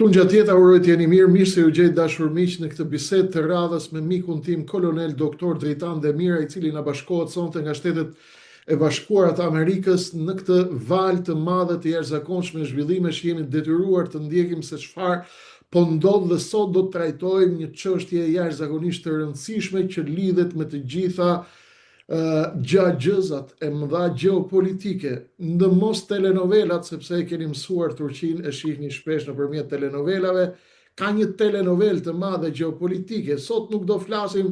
Tu ngjatjeta uroj të jeni mirë se ju gjej dashur miq në këtë bisedë të radhës me mikun tim kolonel doktor Dritan Demira, i cili na bashkohet sonte nga Shtetet e Bashkuara të Amerikës në këtë valë të madhe të jashtëzakonshme zhvillimesh. Jemi detyruar të ndjekim se çfarë po ndodh dhe sot do të trajtojmë një çështje jashtëzakonisht të rëndësishme që lidhet me të gjitha gjagjëzat e mëdha gjeopolitike, në mos telenovelat, sepse e keni mësuar Turqinë, e shihni shpesh nëpërmjet telenovelave. Ka një telenovel të madhe gjeopolitike. Sot nuk do flasim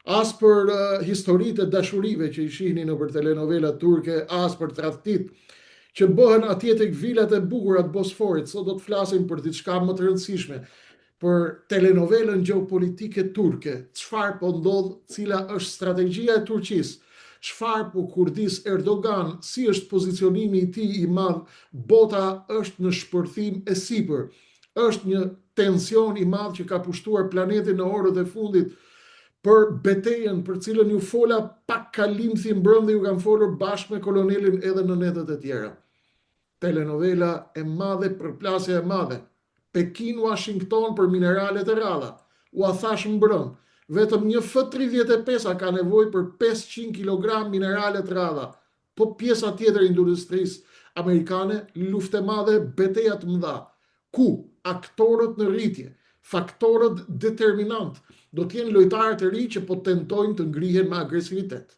as për historitë e dashurive që i shihni nëpër telenovelat turke, as për tradhtit që bëhen atje tek vilat e bukura të Bosforit. Sot do të flasim për diçka më të rëndësishme, për telenovelën gjeopolitike turke. Çfarë po ndodh, cila është strategjia e Turqisë, çfarë po kurdis Erdogan, si është pozicionimi i tij i madh, bota është në shpërthim e sipër. Është një tension i madh që ka pushtuar planetin në orët e fundit për betejën për cilën ju fola pak kalim thimbrëm dhe ju kam folur bashkë me kolonelin edhe në netët e tjera. Telenovela e madhe, përplasja e madhe. Pekin-Washington për mineralet e rradha. Ua thash mbrëm, vetëm një F-35 ka nevojë për 500 kg mineralet rradha. Po pjesa tjetër e industrisë amerikane, luftë e madhe, beteja të mëdha. Ku aktorët në rritje, faktorët determinant, do të jenë lojtarë të ri që po tentojnë të ngrihen me agresivitet.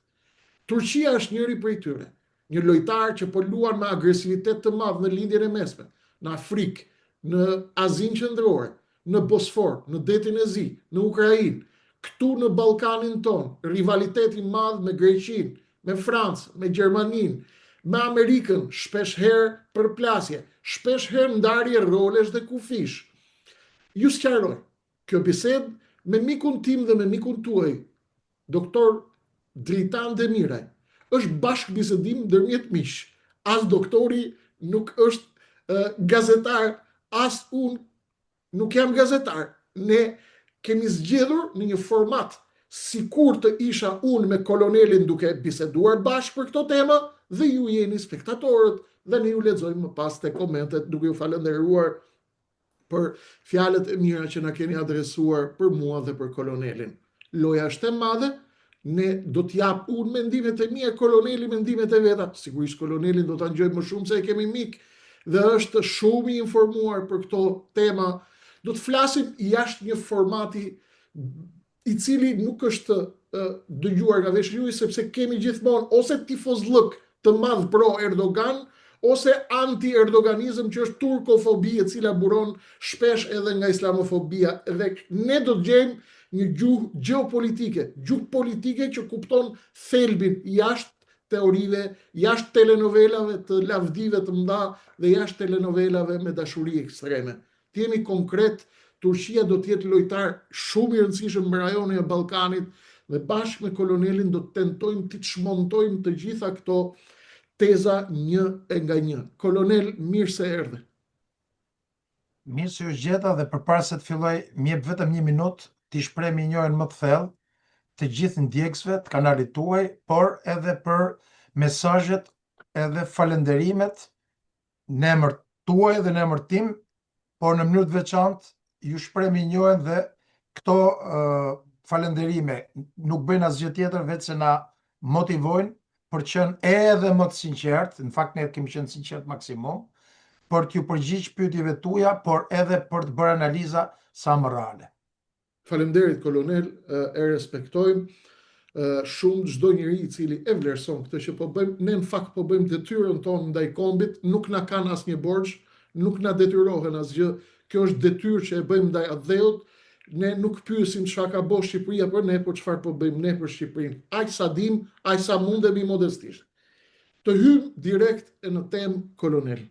Turqia është njëri prej tyre, një lojtar që po luan me agresivitet të madh në lindjen e mesme, në Afrikë, në Azinë Qendrore, në Bosfor, në Detin e Zi, në Ukrainë, këtu në Ballkanin ton, rivaliteti madh me Greqinë, me Francën, me Gjermaninë, me Amerikën, shpesh herë përplasje, shpesh herë ndarje rolesh dhe kufish. Ju sqaroj, kjo bisedë me mikun tim dhe me mikun tuaj, doktor Dritan Demiraj, është bashkë bisedim ndërmjet miq. As doktori nuk është gazetar, as unë nuk jam gazetar. Ne kemi zgjedhur në një format sikur të isha unë me kolonelin duke biseduar bashkë për këto tema dhe ju jeni spektatorët dhe ne ju lexojmë më pas te komentet, duke ju falendëruar për fjalët e mira që na keni adresuar për mua dhe për kolonelin. Loja është e madhe. Ne do t'jap unë mendimet e mia, koloneli mendimet e veta. Sigurisht kolonelin do ta ngjojmë më shumë se e kemi mik dhe është shumë i informuar për këto tema. Do të flasim jashtë një formati i cili nuk është dëgjuar nga vesh juaj, sepse kemi gjithmonë ose tifozllëk të madh pro Erdogan ose anti-erdoganizëm, që është turkofobi, e cila buron shpesh edhe nga islamofobia. Dhe ne do të gjejmë një gjuhë gjeopolitike, gjuhë politike që kupton thelbin jashtë teorive, jashtë telenovelave të lavdive të mëdha dhe jashtë telenovelave me dashuri ekstreme. Të jemi konkret, Turqia do të jetë lojtar shumë i rëndësishëm në rajonin e Ballkanit dhe bashkë me kolonelin do të tentojmë të çmontojmë të gjitha këto teza një e nga një. Kolonel, mirë se erdhe. Mirë se u gjeta dhe përpara se të filloj, më jep vetëm 1 minutë t'i shpreh mirënjohjen më të thellë të gjithë ndjekësve të kanalit tuaj, por edhe për mesazhet edhe falënderimet në emër tuaj dhe në emër tim, por në mënyrë të veçantë ju shpreh mirënjohjen dhe këto falënderime nuk bëjnë asgjë tjetër veç se na motivojnë për të qenë edhe më të sinqertë. Në fakt ne kemi qenë sinqert maksimum për t'ju përgjigj pyetjeve tuaja, por edhe për të bërë analiza sa më reale. Faleminderit kolonel, e respektojmë shumë çdo njeri i cili e vlerëson këtë që po bëjmë. Ne në fakt po bëjmë detyrën tonë ndaj kombit, nuk na kanë asnjë borxh, nuk na detyrohen asgjë. Kjo është detyrë që e bëjmë ndaj adheut. Ne nuk pyesim çfarë ka bosh Shqipëria për ne, por çfarë po bëjmë ne për Shqipërinë. Aq sa dim, aq sa mundemi modestisht. Të hym direkt në temë, kolonel.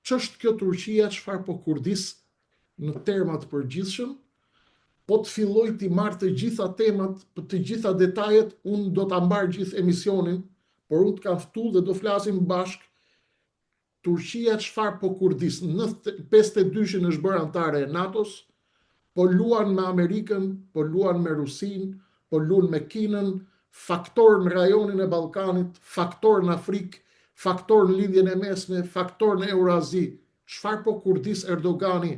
Ç'është kjo Turqia, çfarë po kurdis në terma të përgjithshëm? Po të filloj t'i marrë të gjitha temat, për të gjitha detajet, unë do t'a mbarë gjithë emisionin, por unë t'kam ftu dhe do flasim bashkë. Turqia çfarë po kurdis? Në 52-shin është bërë antare e NATO-s, po luan me Amerikën, po luan me Rusinë, po luan me Kinën, faktor në rajonin e Ballkanit, faktor në Afrikë, faktor në lindjen e mesme, faktor në Eurazi. çfarë po kurdis Erdogani,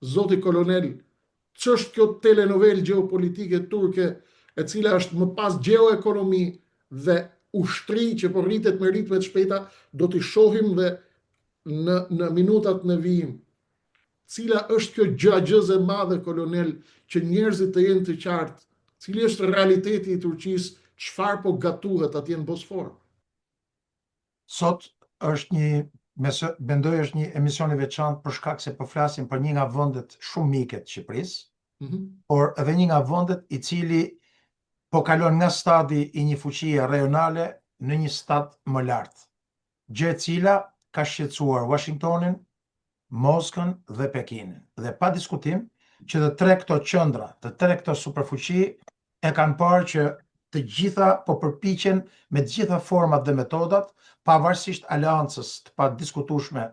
zoti kolonel, ç'është kjo telenovel gjeopolitike turke, e cila është më pas gjeoekonomi dhe ushtri që po rritet me ritme të shpejta, do t'i shohim dhe në minutat në vijim. Cila është kjo gjagjëze e madhe, kolonel, që njerëzit të jenë të qartë, cili është realiteti i Turqisë, çfarë po gatuhet atje në Bosfor? Sot mendoj është një emision i veçantë për shkak se po flasim për një nga vendet shumë mike të Shqipërisë, por edhe një nga vendet i cili po kalon nga stadi i një fuqie rajonale në një stad më lartë, gjë e cila ka shqetësuar Washingtonin, Moskën dhe Pekinin. Dhe pa diskutim që të tre këto qendra, të tre këto superfuqi e kanë parë që të gjitha po përpiqen me të gjitha format dhe metodat, pavarësisht aleancës të padiskutueshme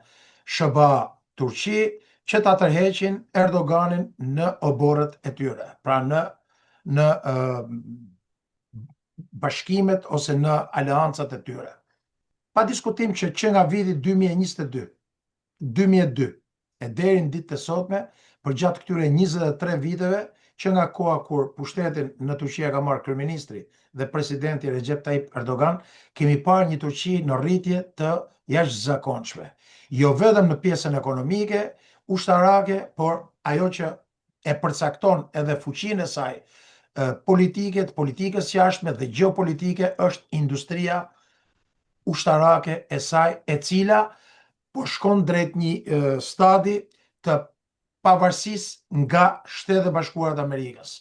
SHBA-Turqi, që ta tërheqin Erdoganin në oborret e tyre, pra në bashkimet ose në aleancat e tyre. Pa diskutim që nga viti 2002 e deri në ditët e sotme, për gjatë këtyre 23 viteve, që nga koha kur pushtetin në Turqi ka marrë kryeministri dhe presidenti Recep Tayyip Erdogan, kemi parë një Turqi në rritje të jashtëzakonshme. Jo vetëm në pjesën ekonomike, ushtarake, por ajo që e përcakton edhe fuqinë e saj politike, të politikës jashtme dhe gjeopolitike është industria ushtarake e saj, e cila po shkon drejt një stadi të pavarësisë nga Shtetet e Bashkuara të Amerikës.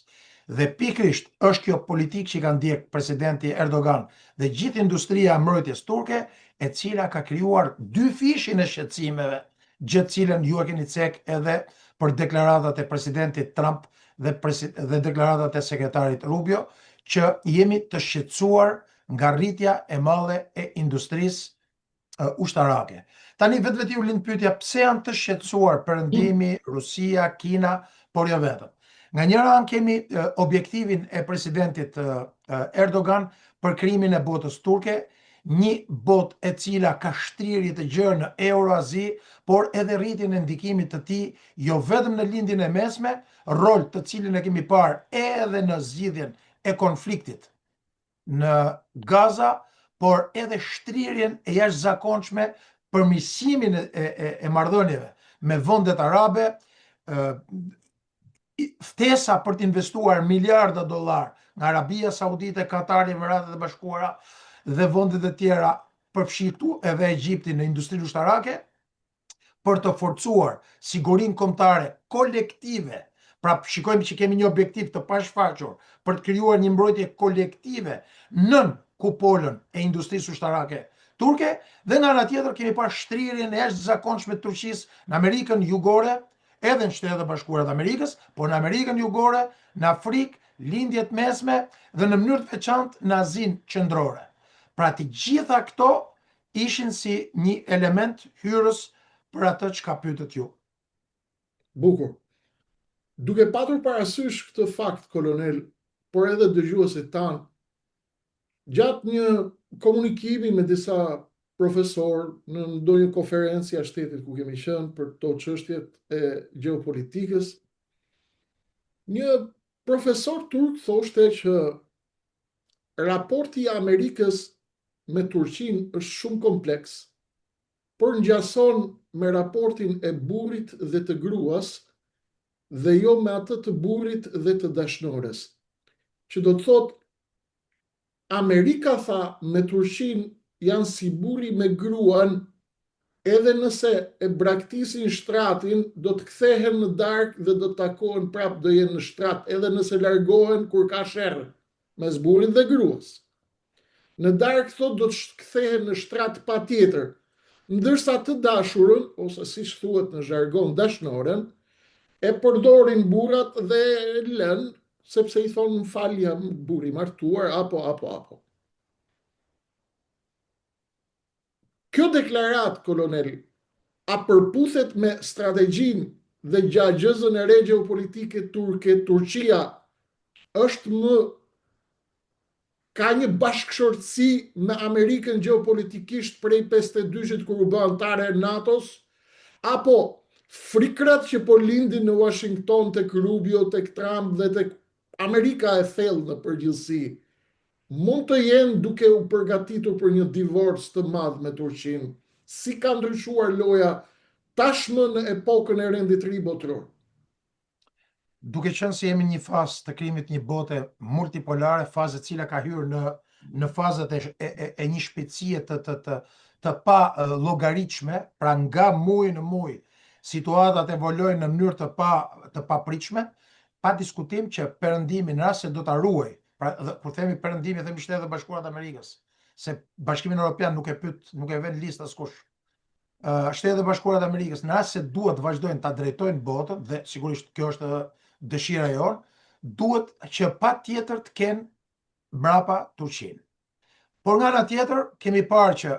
Dhe pikrisht është kjo politikë që ka ndjek presidenti Erdogan dhe gjithë industria e mbrojtjes turke, e cila ka krijuar dy fishin e shqetësimeve, gjë të cilën ju e keni cek edhe për deklaratat e presidentit Trump dhe deklaratat e sekretarit Rubio, që jemi të shqetësuar nga rritja e madhe e industrisë ushtarake. Tani vetë ju lind pyetja, pse janë të shqetësuar Perëndimi, Rusia, Kina, por jo vetëm. Nga njëra anë kemi objektivin e presidentit Erdogan për krimin e botës turke, një botë e cila ka shtrirje të gjerë në Euroazi, por edhe rritjen e ndikimit të tij jo vetëm në lindjen e mesme, rol të cilin e kemi parë edhe në zgjidhjen e konfliktit në Gaza, por edhe shtrirjen e jashtëzakonshme, përmirësimin e marrëdhënieve me vendet arabe, ftesa për të investuar miliarda dollar nga Arabia Saudite, Katari, Emiratet e Bashkuara dhe vendet e tjera, përfshirë edhe Egjiptin në industrinë ushtarake, për të forcuar sigurinë kombëtare kolektive. Pra shikojmë që kemi një objektiv të pashfaqur për të krijuar një mbrojtje kolektive nën kupolën e industrisë ushtarake turke, dhe nga ana tjetër kemi parë shtrirjen e jashtëzakonshme të Turqisë në Amerikën Jugore, edhe në Shtetet e Bashkuara të Amerikës, por në Amerikën Jugore, në Afrikë, lindjet mesme dhe në mënyrë të veçantë në Azinë Qendrore. Pra të gjitha këto ishin si një element hyrës për atë që ka pyetur ju. Bukur. Duke patur parasysh këtë fakt, kolonel, por edhe dëgjuesit tanë, gjatë një komunikimi me disa profesor në ndonjë konferencë jashtë shtetit ku kemi qenë për këto çështjet e gjeopolitikës, një profesor turk thoshte që raporti i Amerikës me Turqinë është shumë kompleks, por ngjason me raportin e burrit dhe të gruas dhe jo me atë të burrit dhe të dashnores. Që do të thotë, Amerika, tha, me Turqinë janë si burri me gruan, edhe nëse e braktisin shtratin, do të kthehen në darkë dhe do të takohen prapë, do jenë në shtrat, edhe nëse largohen kur ka sherrë mes burrit dhe gruas. Në darkë, thot, do të kthehen në shtrat patjetër, ndërsa të dashurën, ose siç thuhet në zhargon dashnoren, e përdorin burrat dhe lën, sepse i thonë, më fal, jam burri martuar, apo. Kjo deklarat, kolonel, a përputhet me strategjinë dhe gjagjëzën e re gjeopolitike turke? Turqia është ka një bashkëshortësi me Amerikën gjeopolitikisht prej 52-shit kur u bë anëtare e NATO-s, Apo frikrat që po lindin në Washington tek Rubio, tek Trump dhe tek Amerika e thellë në përgjithësi, mund të jenë duke u përgatitur për një divorc të madh me Turqinë? Si ka ndryshuar loja tashmë në epokën e rendit të ri botror? Duke qenë se jemi në një fazë të krijimit një bote multipolare, fazë e cila ka hyrë në fazat e një shpejtësie të pa llogaritshme, pra nga muaj në muaj situatat evolojnë në mënyrë të papritshme, pa diskutim që perëndimi në rast se do ta ruaj, pra kur themi perëndimi themi Shtetet e Bashkuara të Amerikës, se Bashkimin Evropian nuk e vën listë askush. Shtetet e Bashkuara të Amerikës në rast se duhet të vazhdojnë ta drejtojnë botën, dhe sigurisht kjo është dëshira jonë, duhet që patjetër të kenë mbrapa Turqinë. Por nga ana tjetër kemi parë që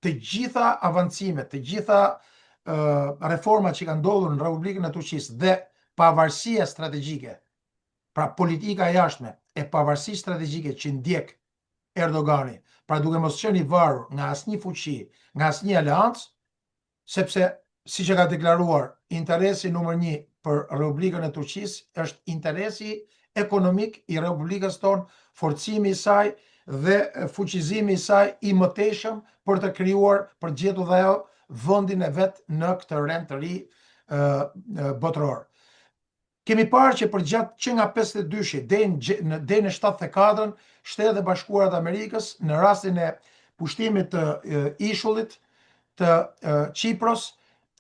të gjitha avancimet, të gjitha reformat që kanë ndodhur në Republikën e Turqisë dhe pavarësia strategjike, pra politika jashtme e pavarësisë strategjike që ndjek Erdogani, pra duke mos qenë i varur nga asnjë fuqi, nga asnjë aleancë, sepse siç e ka deklaruar, interesi numër 1 për Republikën e Turqisë është interesi ekonomik i Republikës tonë, forcimi i saj dhe fuqizimi i saj i mëtejshëm për të krijuar, për të gjetur dhe ajo vendin e vet në këtë rend të ri botror. Kemi parë që përgjatë që nga 52-shi deri në 74-ën, Shtetet e Bashkuara të Amerikës në rastin e pushtimit të ishullit të Qipros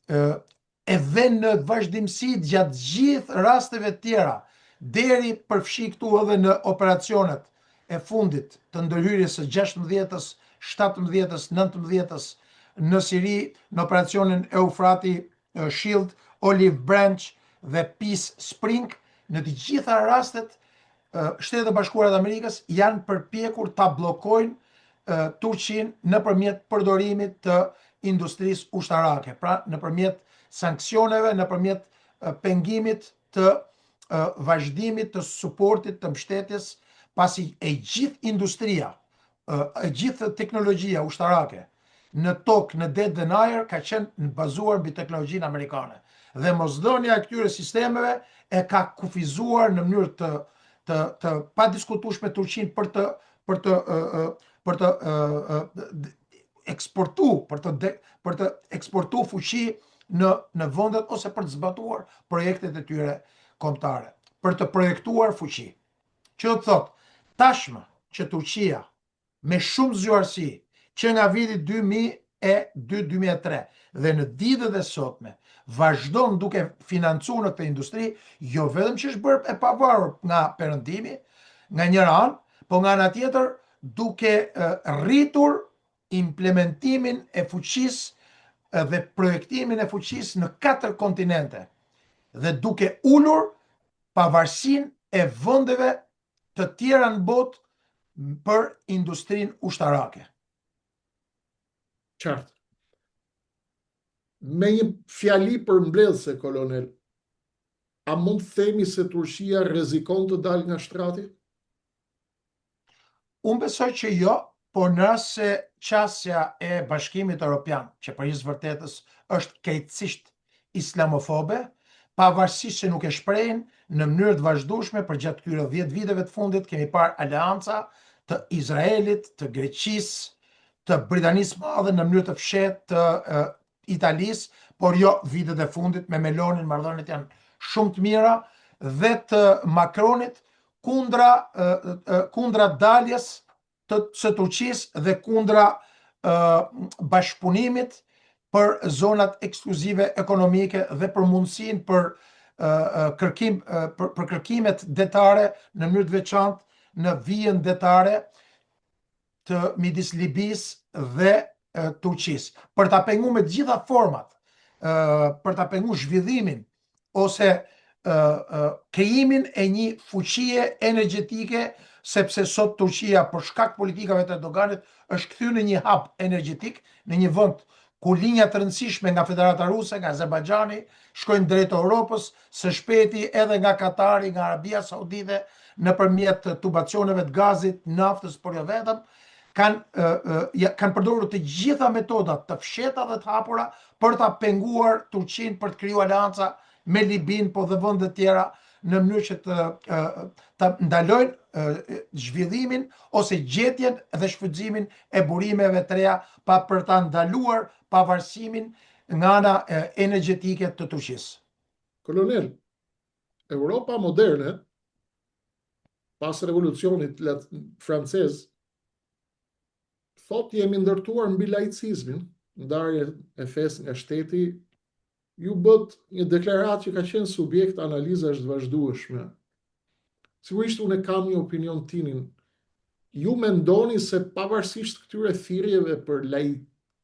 e vënë në vazhdimsi gjatë gjithë rasteve tjera, deri përfshi këtu edhe në operacionet e fundit të ndërhyrjes së 16-ës, 17-ës, 19-ës në Siri, në operacionin Eufrati Shield, Olive Branch dhe Peace Spring. Në të gjitha rastet, Shtetet e Bashkuara të Amerikës janë përpjekur ta bllokojnë Turqinë nëpërmjet përdorimit të industrisë ushtarake, pra nëpërmjet sanksioneve, nëpërmjet pengimit të vazhdimit të suportit të mbështetjes, pasi e gjithë industria, e gjithë teknologjia ushtarake në tokë, në det dhe në ajër ka qenë bazuar mbi teknologjinë amerikane. Dhe mosdhënia e këtyre sistemeve e ka kufizuar në mënyrë të padiskutueshme Turqinë për të eksportu fuqi në vendet ose për të zbatuar projektet e tyre kombëtare, për të projektuar fuqi. Që do të thotë, tashmë që Turqia me shumë zgjuarsi që nga viti 2002-2003 dhe në ditët e sotme vazhdon duke financuar në këtë industri, jo vetëm që është bërë e pavarur nga perëndimi, nga njëra anë, po nga ana tjetër duke rritur implementimin e fuqisë dhe projektimin e fuqisë në 4 kontinente dhe duke ulur pavarësinë e vendeve të tjera në botë për industrinë ushtarake. Qartë. Me një fjali përmbledhëse, kolonel, a mund të themi se Turqia rrezikon të dalë nga shtrati? Unë besoj që jo, por në rast se qasja e Bashkimit Evropian, që për hir vërtetës është keqësisht islamofobe, pavarësisht se nuk e shprehin në mënyrë të vazhdueshme për gjatë këtyre 10 viteve të fundit, kemi parë aleanca të Izraelit, të Greqisë, të Britanisë së Madhe në mënyrë të fshehtë, të Italisë, por jo vitet e fundit me Melonin, marrëdhëniet janë shumë të mira, dhe të Macronit kundra daljes së Turqisë dhe kundra bashkëpunimit për zonat ekskluzive ekonomike dhe për mundësinë për kërkimet detare në mënyrë të veçantë në vijën detare të midis Libisë dhe Turqisë, për ta penguar me të gjitha format, për ta penguar zhvillimin ose krijimin e një fuqie energjetike, sepse sot Turqia për shkak politikave të Erdoganit është kthyer në një hub energjetik, në një vend ku linja të rëndësishme nga Federata Ruse, nga Azerbajxhani, shkojnë drejt Europës, së shpejti edhe nga Katari, nga Arabia Saudite, nëpërmjet tubacioneve të gazit, naftës, por jo vetëm. kanë përdorur të gjitha metodat të fsheta dhe të hapura për ta penguar Turqinë, për të krijuar aleanca me Libin, po dhe vende të tjera, në mënyrë që të ndalojnë zhvillimin ose gjetjen dhe shfrytëzimin e burimeve të reja për ta ndaluar pavarësimin nga ana energjetike të Turqisë. Kolonel, Europa moderne, pas revolucionit francez, thot jemi ndërtuar mbi laicizmin, ndarje e fesë nga shteti, ju bët një deklarat që ka qenë subjekt analizash të vazhdueshme. Sigurisht unë kam një opinion tinin. Ju mendoni se pavarësisht këtyre thirrjeve për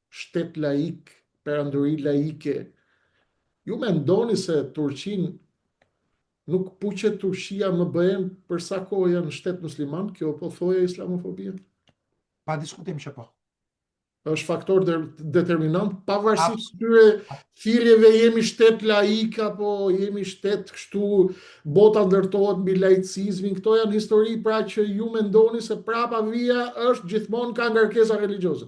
shtet laik, perandori laike, ju mendoni se Turqinë nuk puqet Turqia më bëhen për sa kohë janë shtet musliman, kjo po thoje islamofobia? Pa diskutim që po. Është faktor determinant, pavarësisht këtyre thirrjeve jemi shtet laik apo jemi shtet kështu, bota ndërtohet mbi laicizmin, këto janë histori pra që ju mendoni se prapa vija është gjithmonë ka ngarkesa religjioze.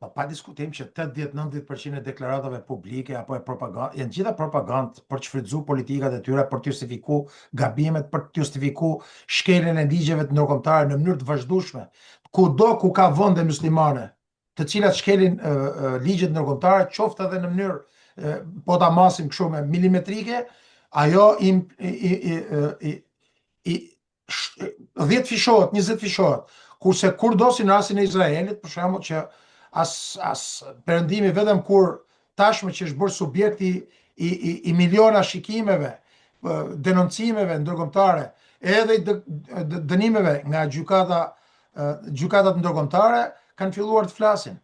Pa diskutim që 80-90% e deklaratave publike apo e propagandë janë gjitha propagandë për të shfrytzuar politikat e tyre, për të justifikuar gabimet, për të justifikuar shkeljen e ligjeve të ndërkombëtare në mënyrë të vazhdueshme. Kudo ku ka vende muslimane, të cilat shkelin ligjet ndërkombëtare, qoftë edhe në mënyrë po ta masim kështu me milimetrike, ajo 10 fishohet, 20 fishohet. Kurse kurdosi në rastin e Izraelit, për shembull, që as perëndimi vetëm kur tashmë që është bërë subjekti i miliona shikimeve, denoncimeve ndërkombëtare, edhe i dënimeve nga gjykatat ndërkombëtare, kanë filluar të flasin.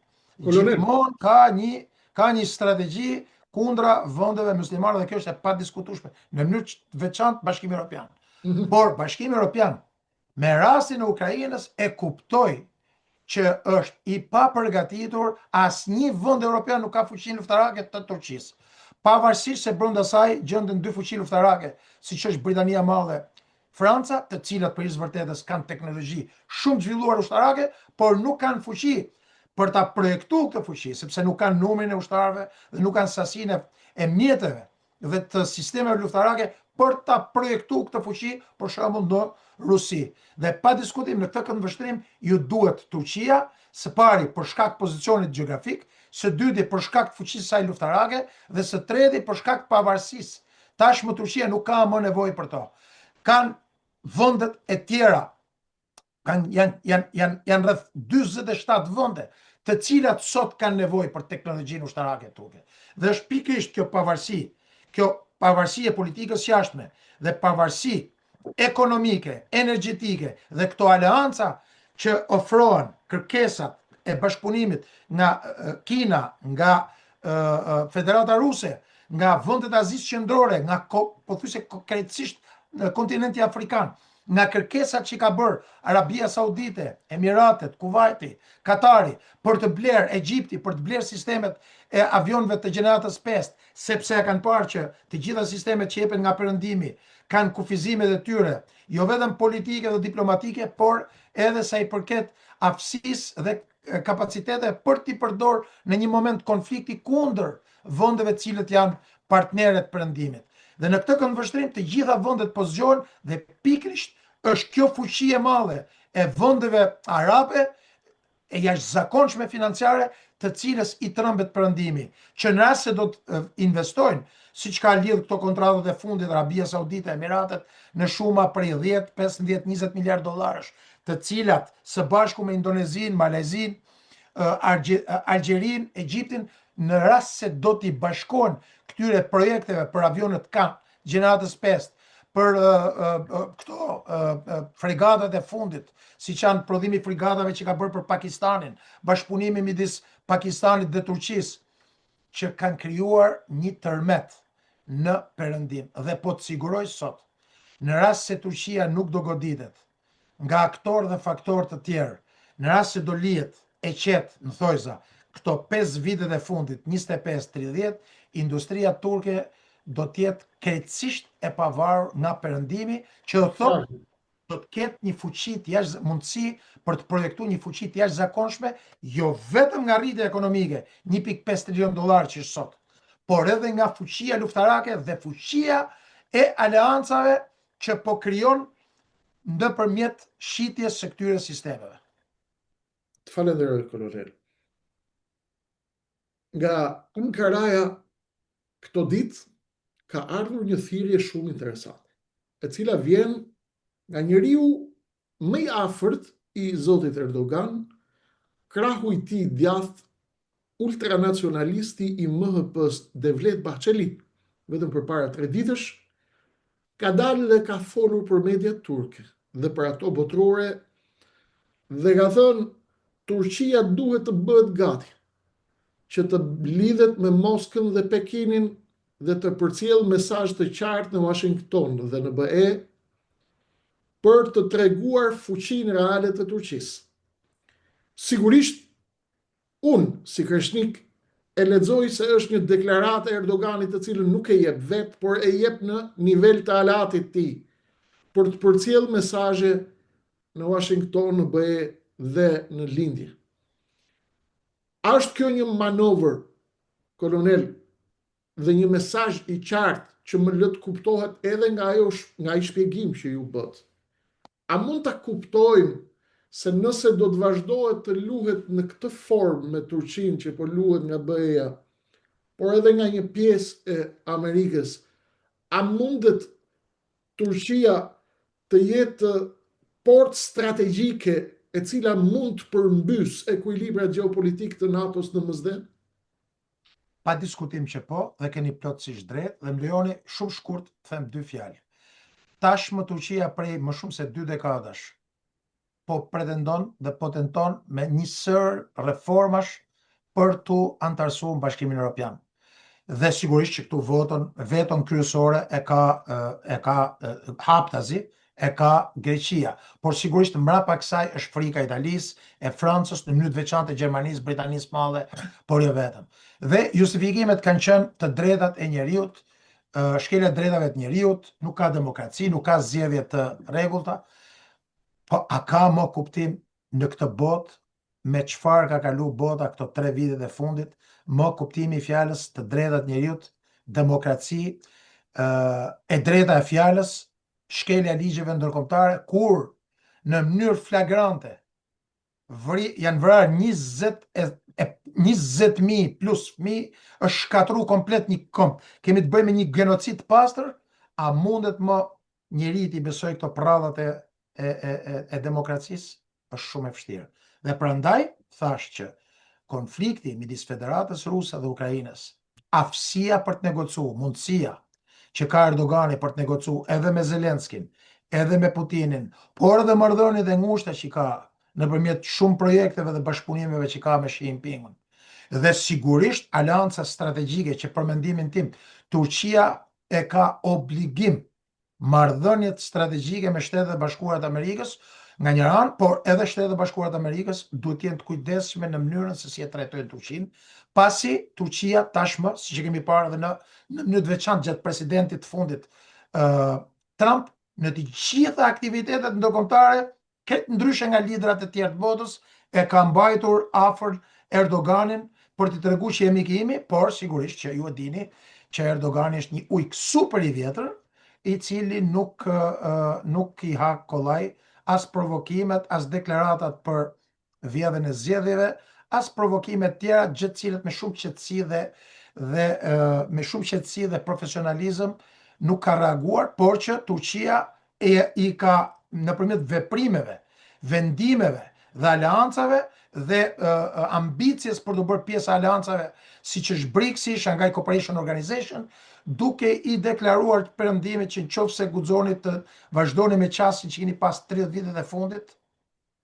Gjithmonë ka një strategji kundra vendeve muslimane dhe kjo është e padiskutueshme në mënyrë të veçantë Bashkimi Evropian. Por Bashkimi Evropian me rastin e Ukrainës e kuptoi që është i papërgatitur, asnjë vend evropian nuk ka fuqinë luftarake të Turqisë. Pavarësisht se brenda saj gjenden dy fuqi luftarake, siç është Britania e Madhe, Franca, të cilat për vërtetës kanë teknologji shumë zhvilluar ushtarake, por nuk kanë fuqi për ta projektuar këtë fuqi, sepse nuk kanë numrin e ushtarëve dhe nuk kanë sasinë e mjeteve dhe të sistemeve luftarake për ta projektuar këtë fuqi, për shembull në Rusi. Dhe pa diskutim në këtë këndvështrim ju duhet Turqia, së pari për shkak të pozicionit gjeografik, së dyti për shkak të fuqisë saj luftarake dhe së treti për shkak të pavarësisë. Tashmë Turqia nuk ka më nevojë për to. Kanë vendet e tjera, janë rreth 47 vende, të cilat sot kanë nevojë për teknologjinë ushtarake turke. Dhe është pikërisht kjo pavarësi e politikës jashtme dhe pavarësi ekonomike, energjetike dhe këto aleanca që ofrohen kërkesat e bashkëpunimit nga Kina, nga Federata Ruse, nga vendet Azisë Qendrore, nga pothuajse krejtësisht në kontinenti afrikan, nga kërkesat që ka bërë Arabia Saudite, Emiratet, Kuvajti, Katari, për të blerë Egjipti, për të blerë sistemet e avionëve të gjeneratës 5, sepse kanë parë që të gjitha sistemet që jepen nga perëndimi kanë kufizimet e tyre, jo vetëm politike dhe diplomatike, por edhe sa i përket aftësisë dhe kapacitete për t'i përdor në një moment konflikti kundër vendeve të cilët janë partnerët perëndimit. Dhe në këtë këndvështrim të gjitha vendet po zgjohen dhe pikërisht është kjo fuqi e madhe e vendeve arabe e jashtëzakonshme financiare të cilës i trembet perëndimi, që në rast se do të investojnë, siç ka lidhur këto kontratat e fundit Arabia Saudite, Emiratet, në shuma prej 10, 15, 20 miliard dollarësh, të cilat së bashku me Indonezinë, Malezinë, Algjerinë, Egjiptin, në rast se do t'i bashkohen këtyre projekteve për avionët kanë gjeneratës 5, për fregatat e fundit, siç janë prodhimi fregatave që ka bërë për Pakistanin, bashkëpunimi midis Pakistanit dhe Turqisë, që kanë krijuar një tërmet në perëndim. Dhe po të siguroj sot, në rast se Turqia nuk do goditet nga aktorë dhe faktorë të tjerë, në rast se do lihet e qetë në thojza këto 5 vitet e fundit, 25-30, industria turke do t'jetë krejtësisht e pavarur nga perëndimi, që do thotë do të ketë një fuqi të jashtë mundësi për të projektuar një fuqi të jashtëzakonshme, jo vetëm nga rritja ekonomike, 1.5 trilion dollar që është sot, por edhe nga fuqia luftarake dhe fuqia e aleancave që po krijon ndërmjet shitjes së këtyre sistemeve. Të falenderoj, kolonel. Nga Ankaraja këto ditë ka ardhur një thirrje shumë interesante, e cila vjen nga njeriu më i afërt i zotit Erdogan, krahu i tij djathtë, ultranacionalisti i MHP-s Devlet Bahçeli, vetëm përpara 3 ditësh, ka dalë dhe ka folur për mediat turke dhe për ato botërore dhe ka thënë Turqia duhet të bëhet gati që të lidhet me Moskën dhe Pekinin dhe të përcjell mesazh të qartë në Washington dhe në BE për të treguar fuqinë reale të Turqisë. Sigurisht, unë, si kreshnik, e lexoj se është një deklaratë e Erdoganit të cilën nuk e jep vetë, por e jep në nivel të alatit ti, për të përcjell mesazhe në Washington, në BE dhe në lindje. A është kjo një manovër, kolonel, dhe një mesazh i qartë që më lë të kuptohet edhe nga ai shpjegim që ju bët? A mund ta kuptojmë se nëse do të vazhdohet të luhet në këtë formë me Turqinë që po luhet nga BE-ja, por edhe nga një pjesë e Amerikës, a mundet Turqia të jetë portë strategjike e cila mund të përmbys ekuilibrat gjeopolitik të NATO-s në Mëzden? Pa diskutim që po, dhe keni plotësisht drejt, dhe më lejoni shumë shkurt të them 2 fjalë. Tashmë Turqia prej më shumë se 2 dekadash po pretendon dhe po tenton me një sër reformash për të antarësuar në Bashkimin Evropian. Dhe sigurisht që këtu veton kryesore e ka haptazi, e ka Greqia, por sigurisht mbrapa kësaj është frika Italisë, e Francës, në mënyrë të veçantë Gjermanisë, Britanisë Madhe, por jo vetëm. Dhe justifikimet kanë qenë të drejtat e njeriut, shkelja e drejtave të njeriut, nuk ka demokraci, nuk ka zgjedhje të rregullta. Po a ka më kuptim në këtë botë me çfarë ka kalu bota këto 3 vitet e fundit, më kuptimi i fjalës të drejtat njeriut, demokraci, e drejta e fjalës, shkelja e ligjeve ndërkombëtare, kur në mënyrë flagrante janë vrarë 20.000 plus fëmijë, është shkatru komplet një komp. Kemi të bëjmë një genocid pastër, a mundet më njeri t'i besoj këto prallat e demokracisë? Është shumë e vështirë. Dhe prandaj thash që konflikti midis Federatës Ruse dhe Ukrainës, aftësia për të negocuar, mundësia që ka Erdogani për të negocuar edhe me Zelenskin, edhe me Putinin, por edhe marrëdhëniet e ngushta që ka nëpërmjet shumë projekteve dhe bashkëpunimeve që ka me Xi Jinpingun. Dhe sigurisht aleanca strategjike që për mendimin tim Turqia e ka obligim, marrëdhëniet strategjike me Shtetet e Bashkuara të Amerikës nga një anë, por edhe Shtetet e Bashkuara të Amerikës duhet të jenë të kujdesshme në mënyrën se si e trajtojnë Turqinë, pasi Turqia tashmë, siç e kemi parë edhe në mënyrë të veçantë gjatë presidentit të fundit Trump, në të gjitha aktivitetet ndërkombëtare, ndryshe nga liderat e tjerë të botës, e ka mbajtur afër Erdoganin për t'i treguar që jemi imi, por sigurisht që ju e dini që Erdogani është një ujk super i vjetër, i cili nuk i ha kollaj as provokimet, as deklaratat për vjedhjen e zgjedhjeve, as provokimet tjera, gjithë cilët me shumë qetësi dhe profesionalizëm nuk ka reaguar, por që Turqia i ka nëpërmjet veprimeve, vendimeve dhe aleancave dhe ambicjes për të bërë pjesë aleancave siç është BRICS-i, Shanghai Cooperation Organization, duke i deklaruar perëndimit që nëse guxoni të vazhdoni me qasjen që keni pas 30 vitet e fundit,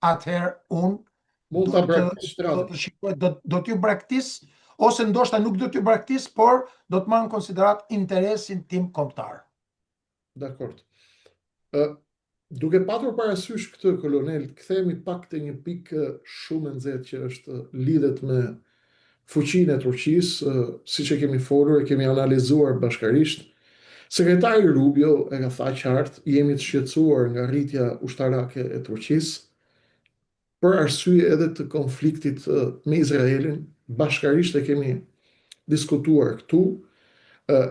atëherë unë do t'ju braktis, ose ndoshta nuk do t'ju braktis, por do të marr në konsiderat interesin tim kombëtar. Dakord. Duke patur parasysh këtë, kolonel, kthehemi pak te një pikë shumë e nxehtë që është lidhet me fuqinë e Turqisë, siç e kemi folur, e kemi analizuar bashkarisht. Sekretari Rubio e ka tha qartë, jemi të shqetësuar nga rritja ushtarake e Turqisë, për arsye edhe të konfliktit me Izraelin, bashkarisht e kemi diskutuar këtu.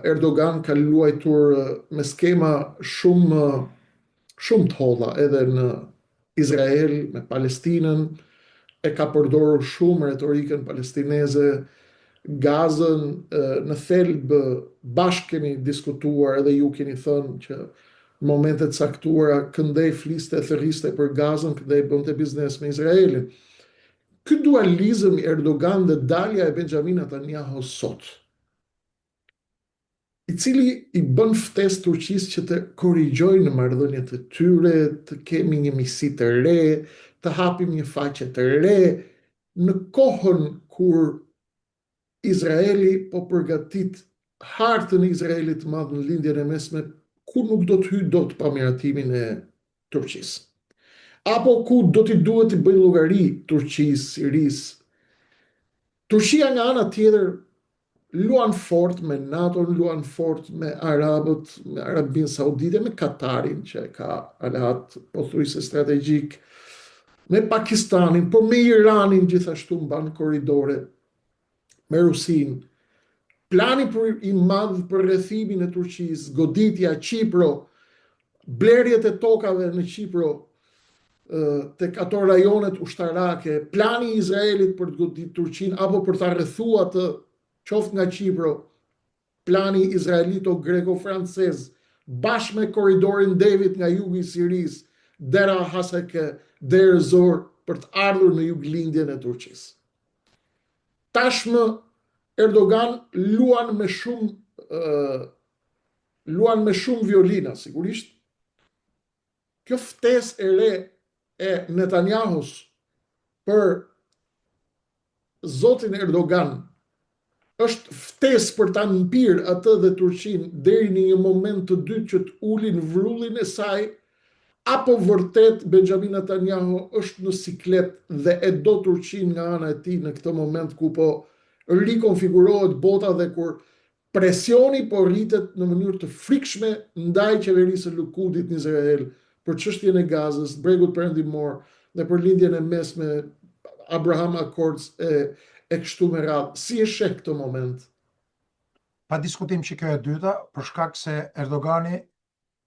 Erdogan ka luajtur me skema shumë të holla edhe në Izrael, me Palestinën, e ka përdorur shumë retorikën palestineze, Gazën, në thelb bashkë kemi diskutuar edhe ju keni thënë që në momentet caktuara këndej fliste e thërriste për Gazën, këndej bënte biznes me Izraelin. Ky dualizëm i Erdogan dhe dalja e Benjamin Netanyahu sot, i cili i bën ftesë Turqisë që të korrigjojnë marrëdhëniet e tyre, të kemi një misi të re, të hapim një faqe të re, në kohën kur Izraeli po përgatit hartën e Izraelit të madh në lindjen e mesme, ku nuk do të hyjë dot pa miratimin e Turqisë. Apo ku do t'i duhet të bëjë llogari Turqisë, Sirisë. Turqia nga ana tjetër luan fort me NATO, luan fort me Arabët, me Arabinë Saudite, me Katarin që ka aleat pothuajse strategjik, me Pakistanin, por me Iranin gjithashtu mban korridore, me Rusin. Plani i madh për rrethimin e Turqisë, goditja Qipro, blerjet e tokave në Qipro, tek ato rajonet ushtarake, plani i Izraelit për të goditur Turqinë apo për ta rrethuar të qoftë nga Qipro, plani izraelito-greko-francez, bashkë me korridorin Devit nga jugu i Sirisë, dera Haseke, Deir Zor, për të ardhur në juglindjen e Turqisë. Tashmë Erdogan luan me shumë violina, sigurisht. Kjo ftesë e re e Netanyahus për zotin Erdogan është ftesë për ta mpirë atë dhe Turqinë deri në një moment të dytë që të ulin vrullin e saj, apo vërtet Benjamin Netanyahu është në siklet dhe e do Turqinë nga ana e tij në këtë moment ku po rikonfigurohet bota dhe kur presioni po rritet në mënyrë të frikshme ndaj qeverisë së Likudit në Izrael për çështjen e Gazës, bregut perëndimor dhe për lindjen e mesme, Abraham Accords e kështu me radhë. Si e sheh këtë moment? Pa diskutim që kjo e dyta, për shkak se Erdogani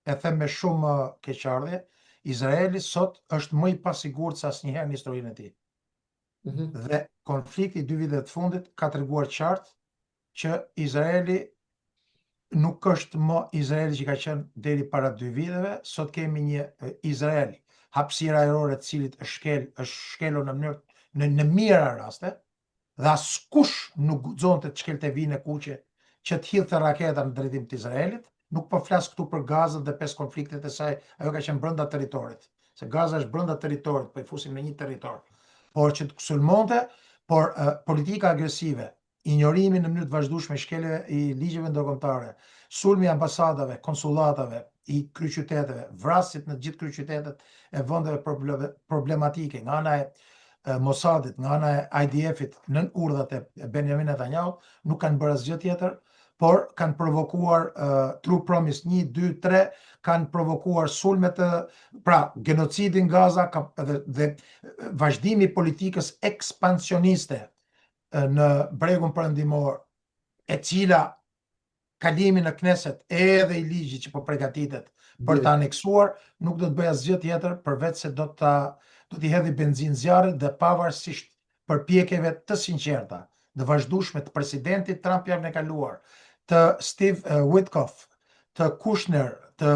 e them me shumë keqardhje, Izraeli sot është më i pasigurt se asnjëherë në historinë e tij. Dhe konflikti i 2 viteve të fundit ka treguar qartë që Izraeli nuk është më Izraeli që ka qenë deri para 2 viteve, sot kemi një Izrael hapësira ajrore të cilit është shkelur në mira raste, dhe askush nuk guxonte të shkelte vinë e kuqe që të hidhte raketa në drejtim të Izraelit. Nuk po flas këtu për Gazën dhe 5 konfliktet e saj, ajo ka qenë brenda territorit. Se Gaza është brenda territorit, po i fusin në një territor. Por që të sulmonte, por politika agresive, injorimi në mënyrë të vazhdueshme shkelje i ligjeve ndërkombëtare, sulmi i ambasadave, konsullatave, i kryeqyteteve, vrasjet në gjithë kryeqytetet e vendeve problematike, nga ana e Mossadit, nga ana e IDF-it, nën urdhat e Benjamin Netanyahu, nuk kanë bërë asgjë tjetër, por kanë provokuar True Promise 1, 2, 3, kanë provokuar sulmet, pra genocidin Gaza dhe vazhdimi i politikës ekspansioniste në bregun perëndimor, e cila kalimi në Knesset edhe i ligjit që po përgatitet për ta aneksuar, nuk do të bëj asgjë tjetër përveç se do t'i hedhë benzinë zjarrit dhe pavarësisht përpjekjeve të sinqerta, të vazhdueshme të presidentit Trump javën e kaluar, të Steve Witkoff, të Kushner, të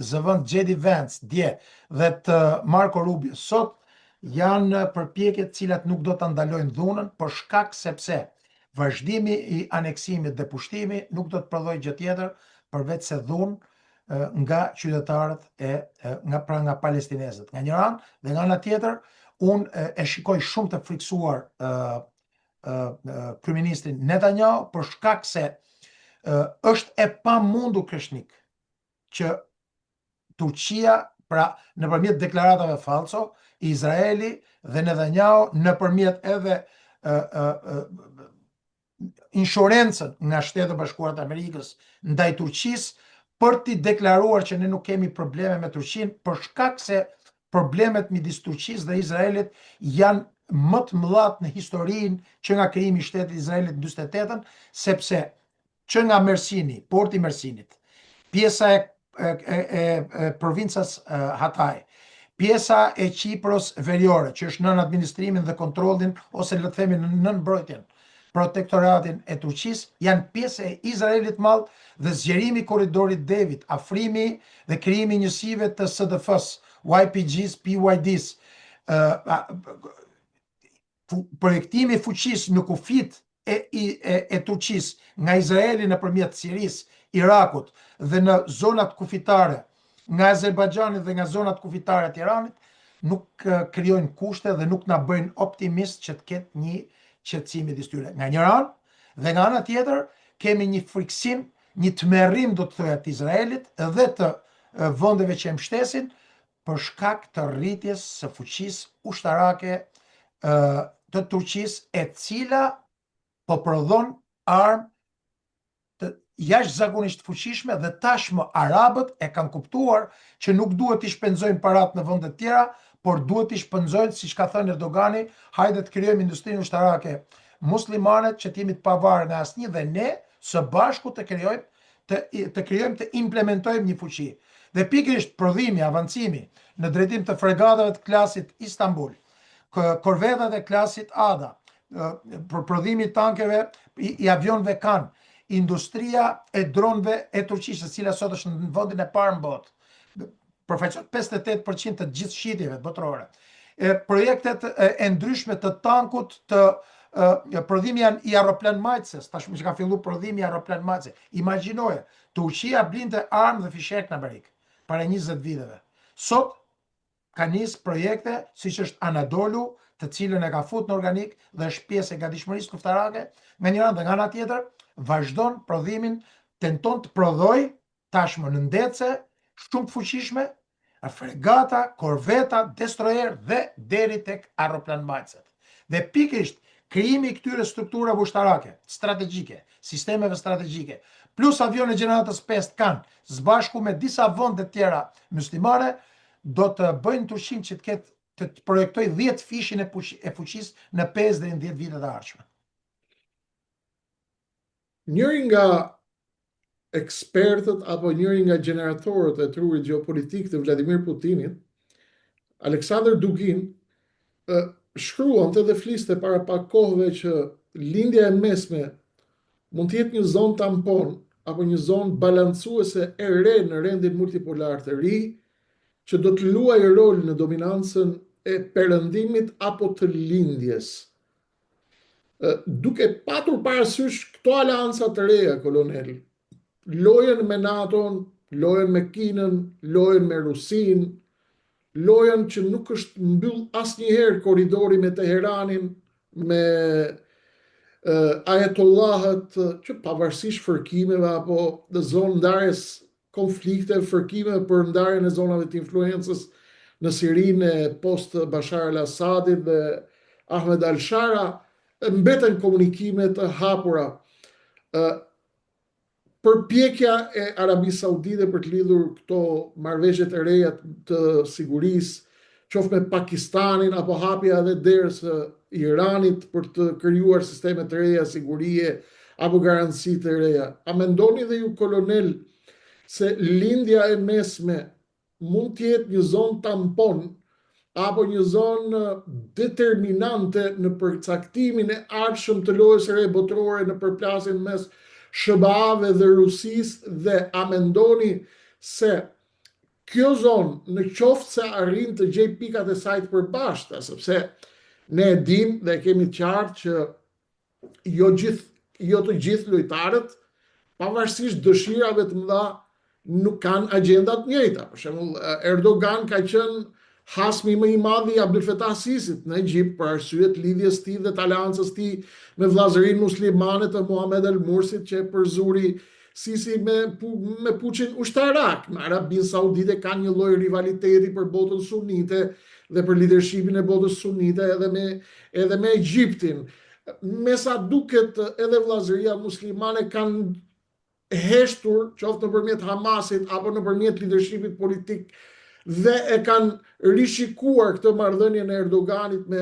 zëvendës JD Vance dje dhe të Marco Rubio sot, janë përpjekje të cilat nuk do ta ndalojnë dhunën, për shkak sepse vazhdimi i aneksimit dhe pushtimi nuk do të prodhojë gjë tjetër përveç se dhunë nga qytetarët nga palestinezët. Nga një anë dhe nga ana tjetër, unë e shikoj shumë të friksuar kryeministin Netanyahu për shkak se është e pamundur kreshnik që Turqia, pra nëpërmjet deklaratave falso, Izraeli dhe Netanyahu nëpërmjet edhe inshurencën nga Shtetet e Bashkuara të Amerikës ndaj Turqisë, për t'i deklaruar që ne nuk kemi probleme me Turqinë, për shkak se problemet midis Turqisë dhe Izraelit janë më të mëdha në historinë që nga krijimi i shtetit Izraelit në 48-ën, sepse që nga Mersini, porti i Mersinit, pjesa e provincës Hatay, pjesa e Qipros Veriore, që është nën administrimin dhe kontrollin, ose le të themi nën mbrojtjen, protektoratin e Turqisë, janë pjesë e Izraelit madh dhe zgjerimi i korridorit Devit, afrimi dhe krijimi i njësive të SDF-s, YPG-s, PYD-s, projektimi i fuqisë në kufit e Turqisë nga Izraeli nëpërmjet Sirisë, Irakut dhe në zonat kufitare nga Azerbajxhani dhe nga zonat kufitare të Iranit nuk krijojnë kushte dhe nuk na bëjnë optimist që të ketë një qetësim midis tyre. Nga një anë dhe nga ana tjetër kemi një friksim, një tmerrim do të thoya të Izraelit dhe të vendeve që e mbështesin për shkak të rritjes së fuqisë ushtarake të Turqisë, e cila po prodhon armë të jashtëzakonisht fuqishme dhe tashmë arabët e kanë kuptuar që nuk duhet t'i shpenzojnë parat në vende të tjera, por duhet t'i shpenzojnë, siç ka thënë Erdogani, hajde të krijojmë industrinë ushtarake muslimane që t'jemi të pavarur nga asnjë dhe ne së bashku të krijojmë të implementojmë një fuqi. Dhe pikërisht prodhimi, avancimi në drejtim të fregatave të klasit Istanbul, korvetat e klasit Ada, për prodhimi i tankeve, i avionëve Kan, industria e dronëve e Turqisë, e cila sot është në vendin e parë në botë, përfaqëson 58% të gjithë shitjeve botërore. Projektet e ndryshme të tankut, të prodhimi i aeroplanmajtëses, tashmë që ka filluar prodhimi i aeroplanmajtëse. Imagjinoje, Turqia blinte armë dhe fishek në Amerikë para 20 viteve. Sot ka nis projekte siç është Anadolu, të cilën e ka fut në organik dhe është pjesë e gatishmërisë luftarake, nga një anë dhe nga ana tjetër vazhdon prodhimin, tenton të prodhoj tashmë në ndece shumë të fuqishme, fregata, korveta, destroyer dhe deri tek aeroplanmajtëset. Dhe pikërisht krijimi i këtyre strukturave ushtarake, strategjike, sistemeve strategjike, plus avione gjeneratës 5 kanë, së bashku me disa vende të tjera muslimane, do të bëjnë Turqinë që të projektoj 10 fishin e fuqisë në 5 deri në 10 vitet e ardhshme. Njëri nga ekspertët apo njëri nga gjeneratorët e trurit gjeopolitik të Vladimir Putinit, Aleksandr Dugin, shkruante dhe fliste para pak kohëve që lindja e mesme mund të jetë një zonë tampon apo një zonë balancuese e re në rendin multipolar të ri, që do të luajë rol në dominancën e perëndimit apo të lindjes. Duke patur parasysh këto aleanca të reja, kolonel, lojën me NATO-n, lojën me Kinën, lojën me Rusinë, lojën që nuk është mbyll asnjëherë korridori me Teheranin, me ajetollahët që pavarësisht fërkimeve apo në zonë ndarjes konflikte, fërkime për ndarjen e zonave të influencës në Sirinë post Bashar al-Assadit dhe Ahmed al-Shara, mbeten komunikime të hapura. Përpjekja e Arabisë Saudite për të lidhur këto marrëveshjet e reja të sigurisë, qoftë me Pakistanin apo hapja edhe derës Iranit për të krijuar sisteme të reja sigurie apo garanci të reja. A mendoni dhe ju, kolonel, se lindja e mesme mund të jetë një zonë tampon apo një zonë determinante në përcaktimin e ardhshëm të lojës së re botërore në përplasjen mes SBA-ve dhe Rusisë, dhe a mendoni se kjo zonë në qoftë se arrin të gjej pikat e saj të përbashkëta, sepse ne e dim dhe kemi të qartë që jo të gjithë lojtarët, pavarësisht dëshirave të mëdha, nuk kanë agjendat njëjta. Për shembull, Erdogan ka qenë hasmi më i madh i Abdul Fattah Sisit në Egjipt për arsye të lidhjes së tij dhe të aleancës së tij me vllazërinë muslimane të Muhammed al-Mursit, që e përzuri Sisi me puçin ushtarak. Me Arabinë Saudite kanë një lloj rivaliteti për botën sunite dhe për lidershipin e botës sunite edhe me Egjiptin. Me sa duket edhe vllazëria muslimane kanë heshtur, qoftë nëpërmjet Hamasit apo nëpërmjet leadershipit politik, dhe e kanë rishikuar këtë marrëdhënie e Erdoganit me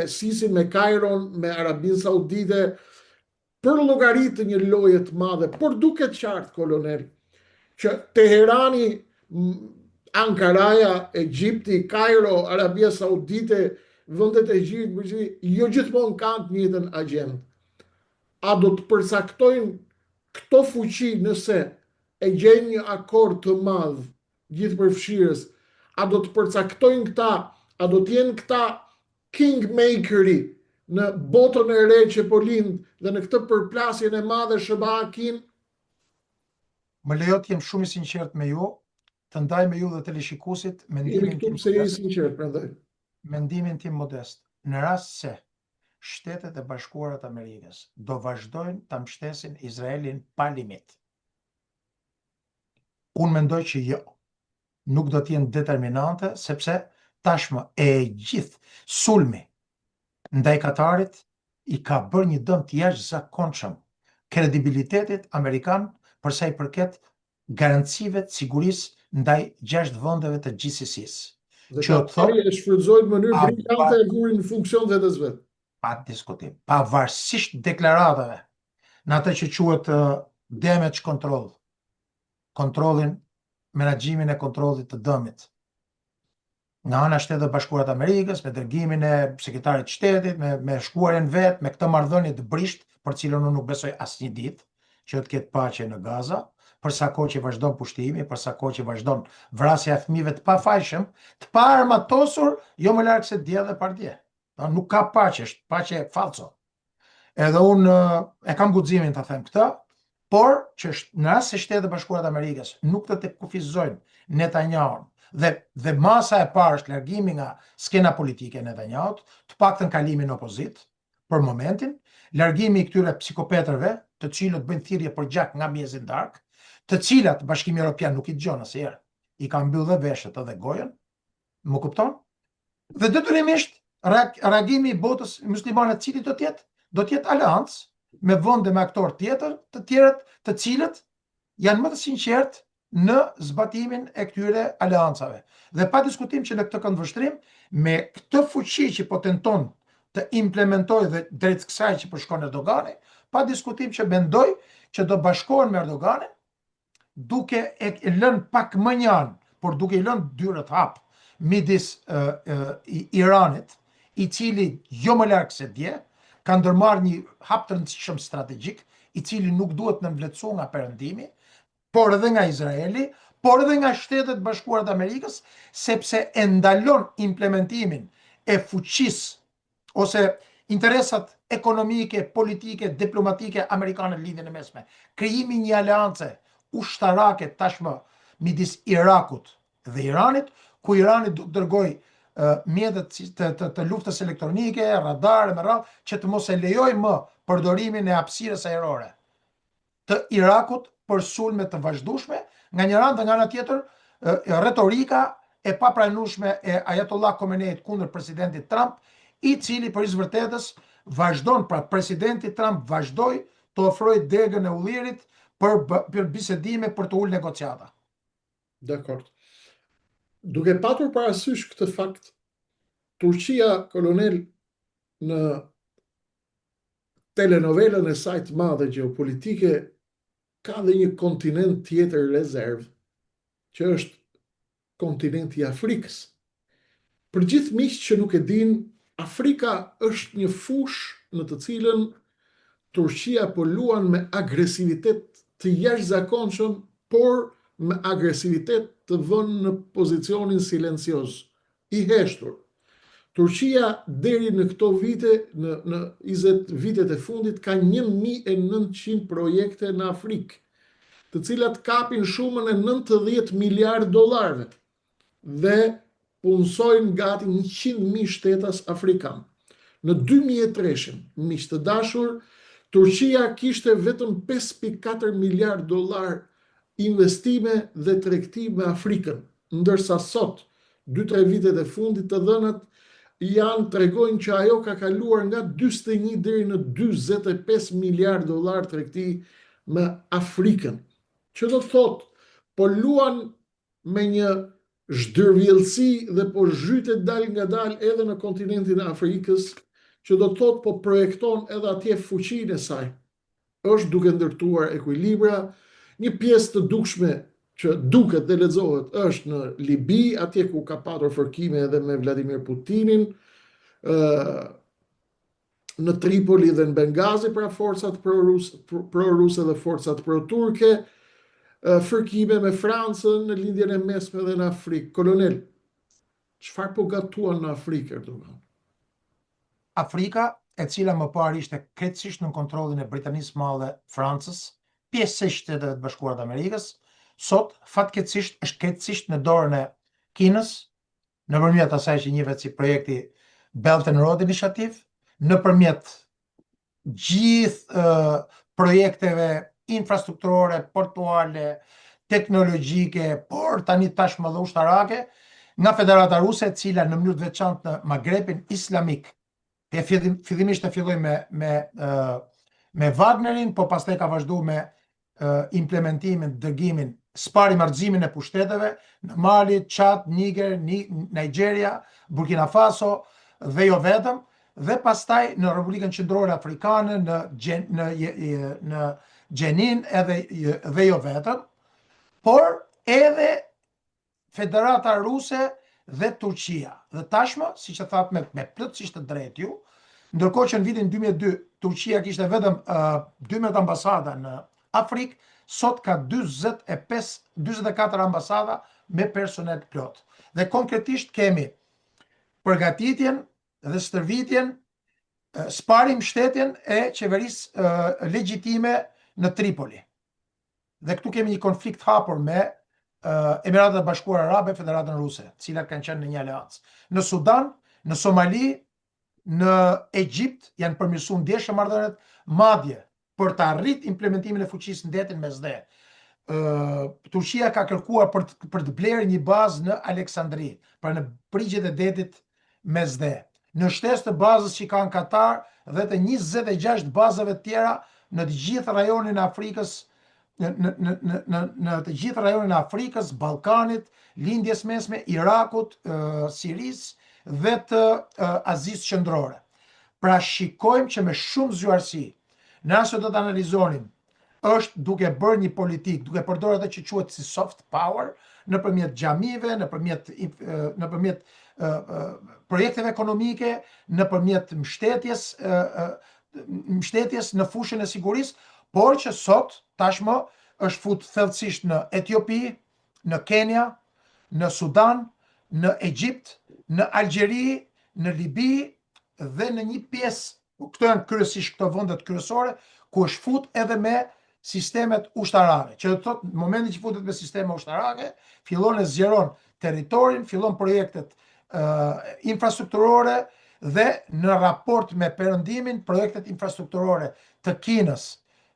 Sisin, me Kairon, me Arabinë Saudite, për llogari të një loje të madhe, por duket qartë, kolonel, që Teherani, Ankaraja, Egjipti, Kairo, Arabia Saudite, vendet e gjithë, jo gjithmonë kanë të njëjtën agjendë. A do të përcaktojnë këto fuqi nëse e gjejnë një akord të madh gjithëpërfshirës? A do të përcaktojnë këta? A do të jenë këta kingmakeri në botën e re që po lind dhe në këtë përplasjen e madhe SBA-kin? Më lejo të jem shumë i sinqert me ju, të ndaj me ju dhe teleshikuesit mendimin tim modest. Në rast se Shtetet e Bashkuara të Amerikës do vazhdojnë ta mbështesin Izraelin pa limit, unë mendoj që jo, nuk do të jenë determinante, sepse tashmë e gjithë sulmi ndaj Katarit i ka bërë një dëm të jashtëzakonshëm kredibilitetit amerikan për sa i përket garancive të sigurisë ndaj 6 vendeve të GCC-s. Dhe Katari e shfrytëzoi në mënyrë brillante e vuri në funksion vetes vet. Pa diskutim, pavarësisht deklaratave në atë që quhet damage control, kontrollin, menaxhimin e kontrollit të dëmit. Nga ana e Shtetit Bashkuar të Amerikës, me dërgimin e sekretarit të shtetit, me shkuarjen vet, me këtë marrëdhënie të brisht, për cilën unë nuk besoj asnjë ditë që të ketë paqe në Gaza, për sa kohë që vazhdon pushtimi, për sa kohë që vazhdon vrasja e fëmijëve të pafajshëm, të pa armatosur, jo më larg se dje dhe pardje. Nuk ka paqe, është paqe falso. Edhe unë e kam guximin ta them këtë, por që në rast se Shtetet Bashkuara të Amerikës nuk do të kufizojnë Netanyahun dhe masa e parë është largimi nga skena politike e Netanyahut, të paktën kalimi në opozit për momentin, largimi i këtyre psikopetërve, të cilët bëjnë thirrje për gjak nga mjezin dark, të cilat Bashkimi Evropian nuk i dëgjon asnjëherë, i ka mbyllë dhe veshët edhe gojën, më kupton? Dhe detyrimisht reagimi i botës muslimane cili do të jetë aleancë me vende me aktor tjetër, të tjerët të cilët janë më të sinqertë në zbatimin e këtyre aleancave. Dhe pa diskutim që në këtë këndvështrim, me këtë fuqi që po tenton të implementojë dhe drejt kësaj që po shkon Erdogani, pa diskutim që mendoj që do bashkohen me Erdoganin, duke e lënë pak më njanë, por duke i lënë dyrët hap midis Iranit, i cili jo më larg se dje ka ndërmarrë një hap të rëndësishëm strategjik, i cili nuk duhet nënvlerësuar nga perëndimi, por edhe nga Izraeli, por edhe nga Shtetet Bashkuara të Amerikës, sepse e ndalon implementimin e fuqisë ose interesat ekonomike, politike, diplomatike amerikane në lidhjen e mesme. Krijimi një aleance ushtarake tashmë midis Irakut dhe Iranit, ku Irani do të dërgojë mjetet të luftës elektronike, radar, me radhë, që të mos e lejoj më përdorimin e hapësirës ajrore të Irakut për sulme të vazhdueshme, nga një anë dhe nga ana tjetër retorika e papranueshme e Ayatollah Khomeneit kundër presidentit Trump, i cili për vërtetës vazhdon, pra presidenti Trump vazhdoi të ofrojë degën e ullirit për bisedime për të ulë negociata. Dakor. Duke patur parasysh këtë fakt, Turqia, kolonel, në telenovelën e saj të madhe gjeopolitike, ka dhe një kontinent tjetër rezervë, që është kontinenti i Afrikës. Për gjithë miqtë që nuk e dinë, Afrika është një fushë në të cilën Turqia po luan me agresivitet të jashtëzakonshëm, por me agresivitet të vënë në pozicionin silencioz, i heshtur. Turqia deri në këto vite, në 20 vitet e fundit, ka 1900 projekte në Afrikë, të cilat kapin shumën e 90 miliard dollarëve dhe punësojnë gati 100.000 shtetas afrikan. Në 2003, miq të dashur, Turqia kishte vetëm 5.4 miliard dollar investime dhe tregti me Afrikën, ndërsa sot, 2-3 vitet e fundit, të dhënat tregojnë që ajo ka kaluar nga 41 deri në 45 miliard dollar tregti me Afrikën, që do të thotë, po luan me një zhdërvjelësi dhe po zhytet dal nga dal edhe në kontinentin e Afrikës, që do të thotë po projekton edhe atje fuqinë e saj. Është duke ndërtuar ekuilibra, një pjesë të dukshme që duket dhe lexohet është në Libi, atje ku ka patur fërkime edhe me Vladimir Putinin, në Tripoli dhe në Bengazi pra forcat pro-ruse dhe forcat pro-turke, fërkime me Francën në lindjen e mesme dhe në Afrikë. Kolonel, çfarë po gatuan në Afrikë, Erdogan? Afrika, e cila më parë ishte krejtësisht në kontrollin e Britanisë së Madhe, Francës, pjesësisht e Shtetet e Bashkuara të Amerikës, sot fatkeqësisht është krejtësisht në dorën e Kinës, nëpërmjet asaj që njihet si projekti Belt and Road Initiative, nëpërmjet gjithë projekteve infrastrukturore, portuale, teknologjike, por tani tashmë edhe ushtarake, nga Federata Ruse, e cila në mënyrë të veçantë në Magrebin Islamik, fillimisht e filloi me Wagnerin, po pastaj ka vazhduar me implementimin, dërgimin, marrëzimin e pushteteve në Mali, Çad, Niger, Nigeria, Burkina Faso dhe jo vetëm, dhe pastaj në Republikën Qendrore Afrikane, në Gjenin dhe jo vetëm, por edhe Federata Ruse dhe Turqia. Dhe tashmë, siç e thatë me plotësisht të drejtë ju, ndërkohë që në vitin 2002 Turqia kishte vetëm 12 ambasada në Afrikë, sot ka 24 ambasada me personel plot. Dhe konkretisht kemi përgatitjen dhe stërvitjen, sparim shtetjen e qeverisë legjitime në Tripoli. Dhe këtu kemi një konflikt hapur me Emiratet e Bashkuara Arabe, Federatën Ruse, cilat kanë qenë në një aleancë. Në Sudan, në Somali, në Egjipt janë përmirësuar ndjeshmëmarrëdhëniet, madje për të arrit implementimin e fuqisë në detin Mesdhe. Turqia ka kërkuar për të blerë një bazë në Aleksandri, pra në brigjet e detit Mesdhe, në shtesë të bazës që ka në Katar dhe të 26 bazave tjera në të gjithë rajonin e Afrikës, në të gjithë rajonin e Afrikës, Ballkanit, lindjes mesme, Irakut, Sirisë dhe të Azisë Qendrore. Pra shikojmë që me shumë zgjuarsi, nëse do të analizonim, është duke bërë një politikë, duke përdorur atë që quhet si soft power, nëpërmjet xhamive, nëpërmjet projekteve ekonomike, nëpërmjet mbështetjes në fushën e sigurisë, por që sot tashmë është fut thellësisht në Etiopi, në Kenya, në Sudan, në Egjipt, në Algjeri, në Libi dhe në një pjesë, këto janë kryesisht këto vendet kryesore, ku është fut edhe me sistemet ushtarake. Që do të thotë, në momentin që futet me sisteme ushtarake, fillon e zgjeron territorin, fillon projektet infrastrukturore dhe në raport me perëndimin, projektet infrastrukturore të Kinës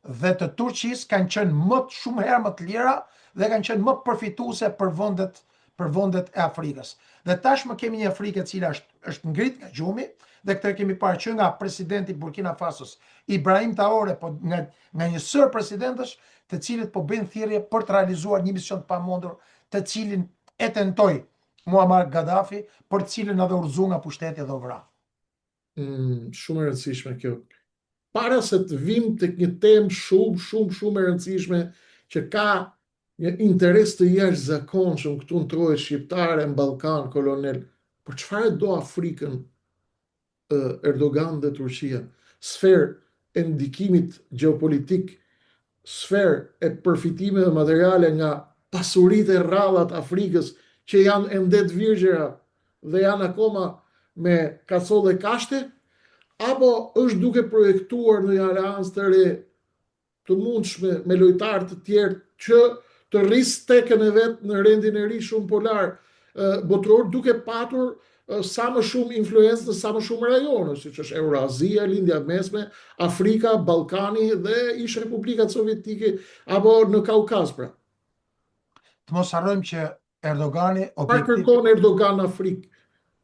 dhe të Turqisë kanë qenë shumë herë më të lira dhe kanë qenë më përfituese për vendet e Afrikës. Dhe tashmë kemi një Afrikë e cila është ngrit nga gjumi, dhe këtë kemi parë që nga presidenti Burkina Fasos, Ibrahim Traore, po nga një sër presidentësh, të cilët po bëjnë thirrje për të realizuar një mision të pamundur, të cilin e tentoi Muammar Gaddafi, për të cilin edhe urzu nga pushteti dhe u vra. Shumë e rëndësishme kjo. Para se të vim tek një temë shumë e rëndësishme që ka një interes të jashtëzakonshëm këtu në trojë shqiptare, në Ballkan, kolonel, por çfarë do Afrikën Erdogan dhe Turqia? Sferë e ndikimit gjeopolitik, sferë e përfitimeve materiale nga pasuritë e rrallat Afrikës që janë endet virgjera dhe janë akoma me kaco dhe kashte, apo është duke projektuar në një aleancë të re të mundshme me lojtarë të tjerë që të rrisë stekën e vetë në rendin e ri shumë polar botëror, duke patur sa më shumë influencë në sa më shumë rajone, siç është Eurazia, Lindja Mesme, Afrika, Ballkani dhe ish Republikat Sovjetike apo në Kaukaz pra. Të mos harrojmë që Erdogani Çfarë kërkon Erdogan në Afrikë?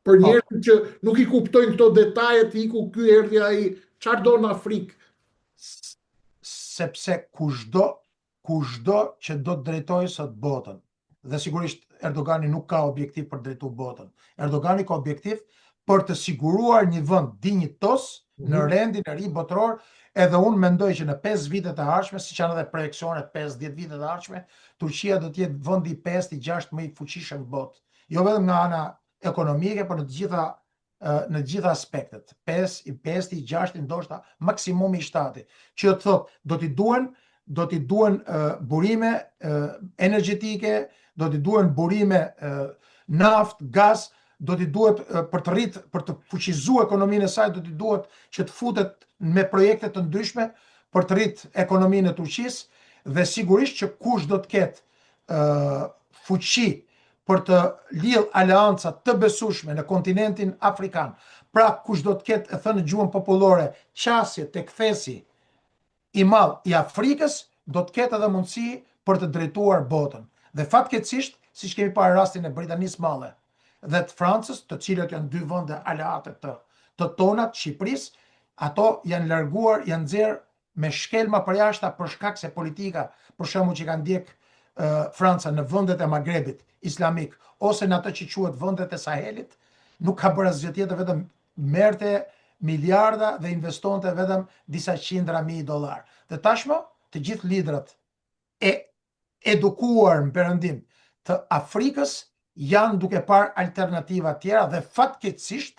Për njerëzit që nuk i kuptojnë këto detaje, të iku ky erdhi ai, çfarë do në Afrikë? sepse kushdo që do të drejtojë sot botën, dhe sigurisht Erdogani nuk ka objektiv për drejtu botën. Erdogani ka objektiv për të siguruar një vend dinjitos në rendin e ri botror, edhe unë mendoj që në 5 vitet e ardhshme, siç janë edhe projeksionet 5-10 vitet e ardhshme, Turqia do të jetë vendi i 5-6 më i fuqishëm në botë. Jo vetëm nga ana ekonomike, por në të gjitha aspektet. 5-6, ndoshta maksimumi 7. Që të thotë, do t'i duen burime energjetike, do t'i duen burime naft, gaz, do t'i duhet për të fuqizuar ekonominë e saj, do t'i duhet që të futet me projekte të ndryshme për të rritë ekonominë e Turqisë, dhe sigurisht që kush do të ketë fuqi për të lidh aleanca të besueshme në kontinentin afrikan, pra kush do të ketë, e thënë në gjuhën popullore, qasje tek thesi i madh i Afrikës, do të ketë edhe mundësi për të drejtuar botën. Dhe fatkeqësisht, siç kemi parë rastin e Britanisë Madhe dhe të Francës, të cilët janë 2 vende aleate të tona, të Shqipërisë, ato janë larguar, janë nxjerr me shkelma përjashta për shkak se politika, për shembull që ka ndjek Franca në vendet e Magrebit islamik, ose në ato që quhet vendet e Sahelit, nuk ka bërë asgjë tjetër vetëm merrte miliarda dhe investonte vetëm disa qindra mijë dollar. Dhe tashmë të gjithë liderët e edukuar në perëndim të Afrikës janë duke parë alternativa tjera dhe fatkeqësisht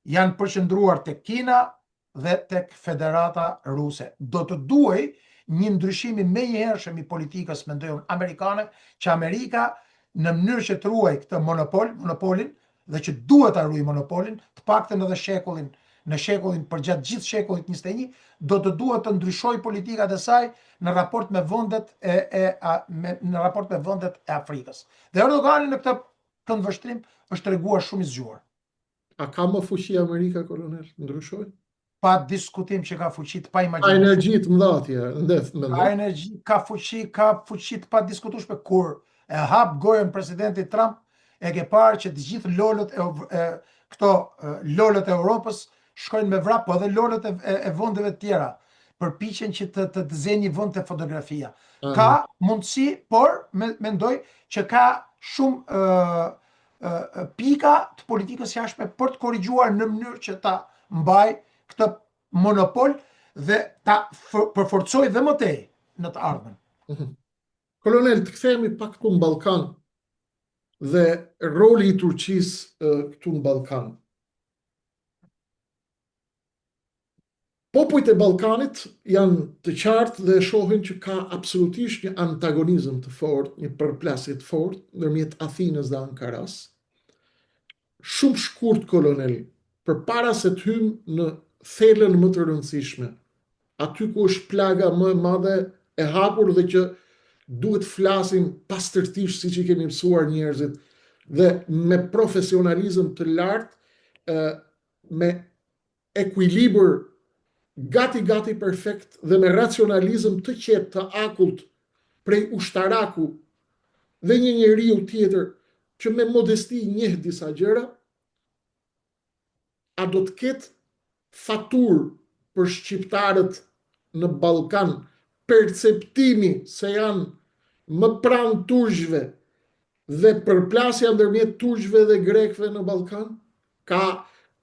janë përqendruar tek Kina dhe tek Federata Ruse. Do të duhej një ndryshim i menjëhershëm i politikës, mendoj unë, amerikane, që Amerika në mënyrë që të ruaj këtë monopolin, dhe që duhet ta ruaj monopolin, të paktën edhe në shekullin përgjatë gjithë shekullit 21, do të duhet të ndryshojë politikat e saj në raport me vendet e Afrikës. Dhe Erdogani në këtë këndvështrim është treguar shumë i zgjuar. A ka më fuqi Amerika, kolonel, ndryshoj? Pa diskutim që ka fuqi të pa Ka imagjinueshme. energji të mëdha atje, Ka energji, ka fuqi të pa diskutueshme. Kur e hap gojën presidenti Trump, e ke parë që të gjithë lolët e Europës shkojnë me vrap, po edhe lolët e vendeve të tjera përpiqen që të zënë një vend të fotografia. Ka mundësi, por mendoj që ka shumë pika të politikës jashtme për të korrigjuar në mënyrë që ta mbaj këtë monopol dhe ta përforcoj dhe më tej në të ardhmen. Kolonel, të kthehemi pak këtu në Ballkan dhe roli i Turqisë këtu në Ballkan. Popujt e Ballkanit janë të qartë dhe shohin që ka absolutisht një antagonizëm të fortë, një përplasje të fortë ndërmjet Athinës dhe Ankaras. Shumë shkurt, kolonel, përpara se të hymë në thelën më të rëndësishme, aty ku është plaga më e madhe e hapur dhe që duhet flasim pastërtisht siç i kemi mësuar njerëzit dhe me profesionalizëm të lartë, me ekuilibër gati perfekt dhe me racionalizëm të qetë të akullt prej ushtaraku dhe një njeriu tjetër që me modesti njeh disa gjëra, a do të ketë faturë për shqiptarët në Ballkan perceptimi se janë më pranë turqëve dhe përplasja ndërmjet turqëve dhe grekëve në Ballkan? Ka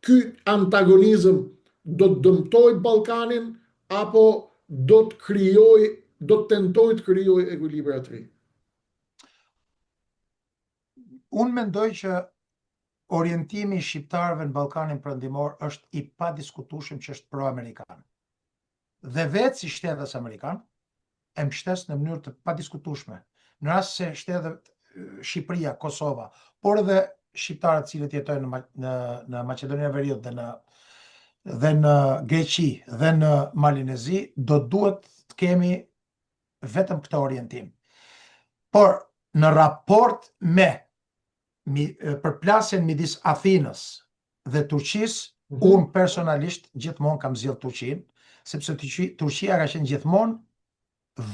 ky antagonizëm do të dëmtoj Ballkanin apo do të tentoj të krijoj ekuilibra të ri? Unë mendoj që orientimi i shqiptarëve në Ballkanin perëndimor është i padiskutueshëm që është pro-amerikan. Dhe vetë si shtetës amerikan e mbështes në mënyrë të padiskutueshme. Në rast se shtetet Shqipëria, Kosova, por edhe shqiptarët cilët jetojnë në Maqedoninë e Veriut dhe në Greqi dhe në Malinezi, do duhet të kemi vetëm këtë orientim. Por në raport me përplasjen midis Athinës dhe Turqisë, unë personalisht gjithmonë kam zgjedhur Turqinë, sepse Turqia ka qenë gjithmonë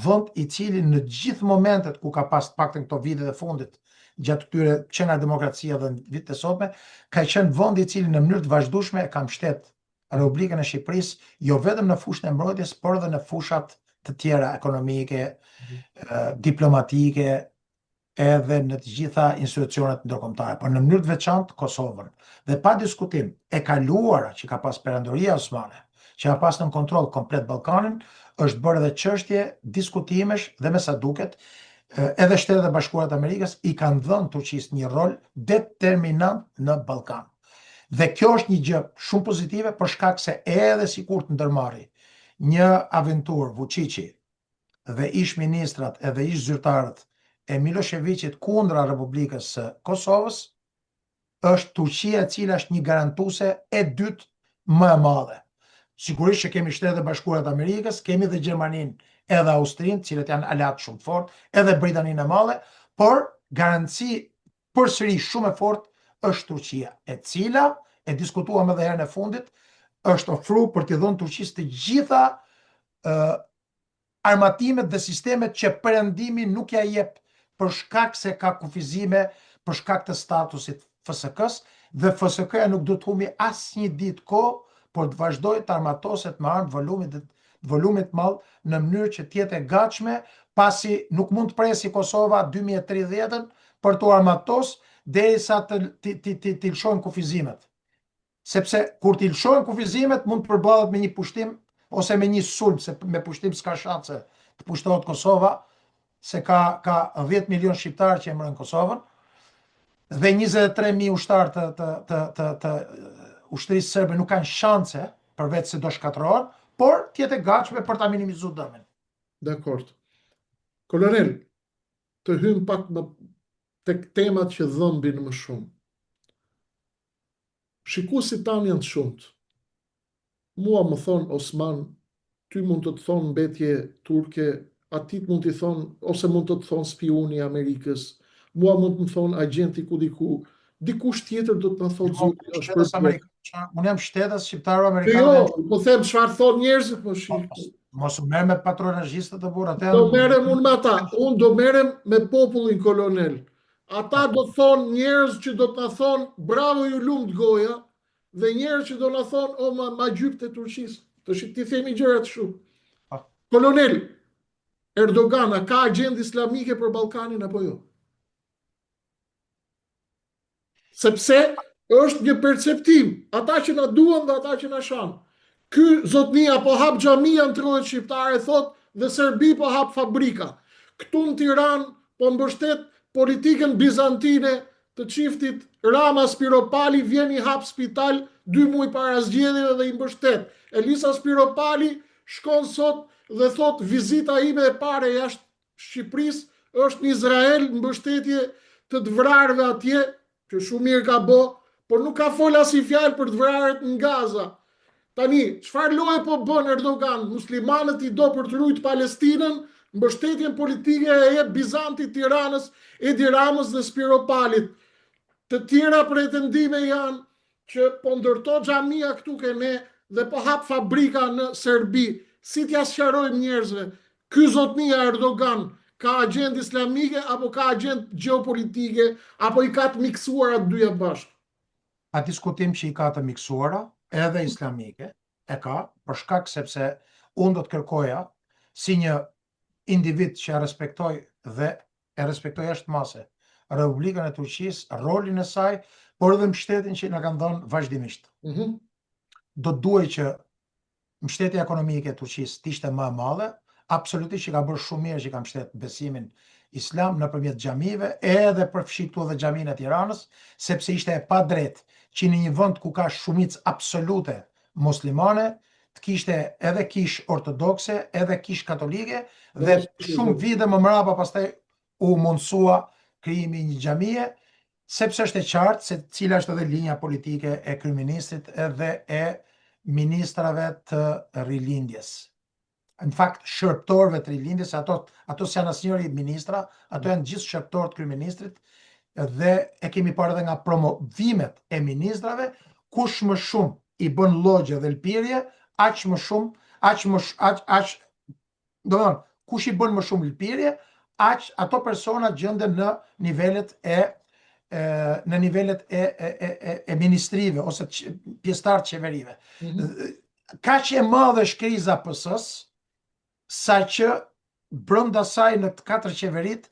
vend i cili në gjithë momentet ku ka pas të paktën këto vitet e fundit, gjatë këtyre qena demokracia dhe në vitet e sotme, ka qenë vend i cili në mënyrë të vazhdueshme e ka mbështet Republikën e Shqipërisë, jo vetëm në fushën e mbrojtjes, por edhe në fushat të tjera ekonomike, diplomatike, edhe në të gjitha institucionet ndërkombëtare, por në mënyrë të veçantë Kosovën. Dhe pa diskutim, e kaluara që ka pas Perandoria Osmane, që ka pas në kontroll komplet Ballkanin, është bërë edhe çështje diskutimesh dhe me sa duket, edhe Shtetet e Bashkuara të Amerikës i kanë dhënë Turqisë një rol determinant në Ballkan. Dhe kjo është një gjë shumë pozitive për shkak se edhe sikur të ndërmarri një aventurë Vučići dhe ish ministrat edhe ish zyrtarët e Miloševićit kundra Republikës së Kosovës, është Turqia e cila është një garantuese e dytë më e madhe. Sigurisht që kemi Shtetet e Bashkuara të Amerikës, kemi dhe Gjermaninë edhe Austrinë, cilët janë aleat shumë fort, edhe Britaninë e Madhe, por garanci përsëri shumë e fortë është Turqia, e cila, e diskutuam edhe herën e fundit, është ofruar për t'i dhënë Turqisë të gjitha armatimet dhe sistemet që Perëndimi nuk ja jep për shkak se ka kufizime, për shkak të statusit FSK-s, dhe FSK-ja nuk do të humbi asnjë ditë kohë, por të vazhdojë të armatoset me armë volumit madh në mënyrë që të jetë e gatshme, pasi nuk mund të presi Kosova 2030-ën për të armatos derisa të lëshojnë kufizimet. Sepse kur të lëshojnë kufizimet mund të përballet me një pushtim ose me një sulm, se me pushtim s'ka shanse të pushtohet Kosova, se ka 10 milion shqiptarë që emërojnë Kosovën, dhe 23.000 ushtarë të ushtrisë serbe nuk kanë shanse përveç se do shkatërrohen, por tjetë e gatshme për ta minimizuar dëmin. Dakord. Kolonel, të hym pak tek temat që dhëmbin më shumë. Shikuesit tanë janë të shumt. Mua më thon Osman, ty mund të thonë mbetje turke, atit mund t'i thonë, ose mund të thonë spioni i Amerikës, mua mund të më thonë agenti ku diku, dikush tjetër do të më thotë zoti është për. Unë jam shtetas shqiptaro-amerikane. Jo, po them çfarë thonë njerëzit, po shih. Mos u merr me patronazhistët e burrat. Do merrem unë me ata, unë do merrem me popullin, kolonel. Ata do thonë njerëz që do të na thonë bravo ju lumt goja, dhe njerëz që do na thonë o ma gjyp të Turqisë. Ti themi gjërat shumë. Kolonel, Erdogan ka agjendë islamike për Ballkanin apo jo? Sepse është një perceptim, ata që na duan dhe ata që na shanë. Ky zotnia po hap xhamia në 30 shqiptare thot dhe Serbi po hap fabrika. Këtu në Tiranë po mbështet politikën bizantine të çiftit Rama Spiropali, vjen i hap spital 2 muaj para zgjedhjeve dhe i mbështet. Elisa Spiropali shkon sot dhe thot vizita ime e pare jashtë Shqipërisë është në Izrael, mbështetje të të vrarëve atje, që shumë mirë ka bë, por nuk ka fol as i fjalë për të vrarët në Gaza. Tani, çfarë lloje po bën Erdogan? Muslimanët i do për të ruajtur Palestinën, mbështetjen politike e jep Bizanti, Tiranës, Edi Ramës dhe Spiropalit. Të tjera pretendime janë që po ndërto xhamia këtu ke ne dhe po hap fabrika në Serbi. Si t'ja sqarojmë njerëzve? Ky zotnia Erdogan ka agjendë islamike apo ka agjendë gjeopolitike apo i ka të miksuara të dyja bashkë? A diskutim që i ka të miksuara, edhe islamike, e ka, për shkak sepse unë do të kërkoja si një individ që e respektoj dhe e respektoj ashtë mase Republikën e Turqisë, rolin e saj, por edhe mbështetjen që na kanë dhënë vazhdimisht. Do të duaj që mbështetja ekonomike e Turqisë të ishte më e madhe, absolutisht që ka bërë shumë mirë që ka mbështet besimin islam nëpërmjet xhamive, edhe përfshi këtu edhe xhaminë e Tiranës, sepse ishte e padrejtë që në një vend ku ka shumicë absolute muslimane, të kishte edhe kish ortodokse, edhe kish katolike, dhe shumë vite më mrapa pastaj u mundsua krijimi një xhamie, sepse është e qartë se cila është edhe linja politike e kryeministrit edhe e ministrave të rilindjes. Në fakt, shërptorëve të rilindjes, ato s'janë asnjëri ministra, ato janë gjithë shërptorët të kryeministrit, dhe e kemi parë edhe nga promovimet e ministrave, kush më shumë i bën llogje dhe lpirje, aq më shumë, kush i bën më shumë lpirje, aq ato persona gjenden në nivelet e ministrive ose pjesëtar të qeverive. Kaq e madhe është kriza PS-s, sa që brenda saj në të 4 qeverit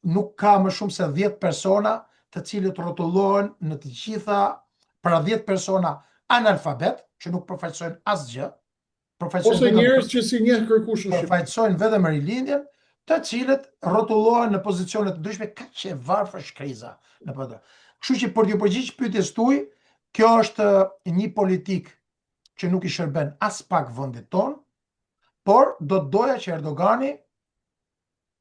nuk ka më shumë se 10 persona të cilët rrotullohen në të gjitha, pra 10 persona analfabet, që nuk përfaqësojnë asgjë, Ose njerëz që si njeh kërkush në Shqipëri. përfaqësojnë vetëm rilindjen, të cilët rrotullohen në pozicione të ndryshme, kaq e varfër kriza në PD. Kështu që për t'ju përgjigj pyetjes tuaj, kjo është një politik që nuk i shërben as pak vendit ton, por do të doja që Erdogani,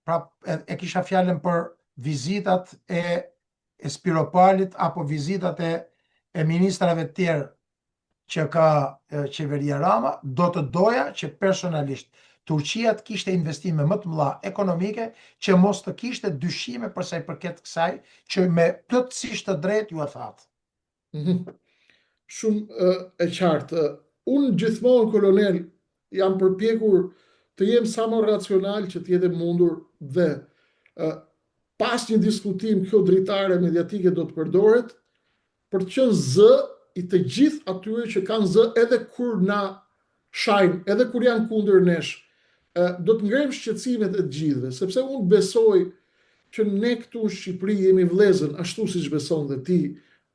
pra e kisha fjalën për vizitat e Spiropalit apo vizitat e ministrave të tjerë që ka qeveria Rama, do të doja që personalisht Turqia të kishte investime më të mëdha ekonomike, që mos të kishte dyshime për sa i përket kësaj, që me plotësisht të drejtë ju e thatë. Shumë e qartë. Unë gjithmonë, kolonel, jam përpjekur të jem sa më racional që të jetë mundur dhe pas një diskutim kjo dritare mediatike do të përdoret për të qenë zë i të gjithë atyre që kanë zë edhe kur na shajnë, edhe kur janë kundër nesh. Do të ngrem shqetësimet e të gjithëve, sepse unë besoj që ne këtu në Shqipëri jemi vëllezër, ashtu siç beson dhe ti,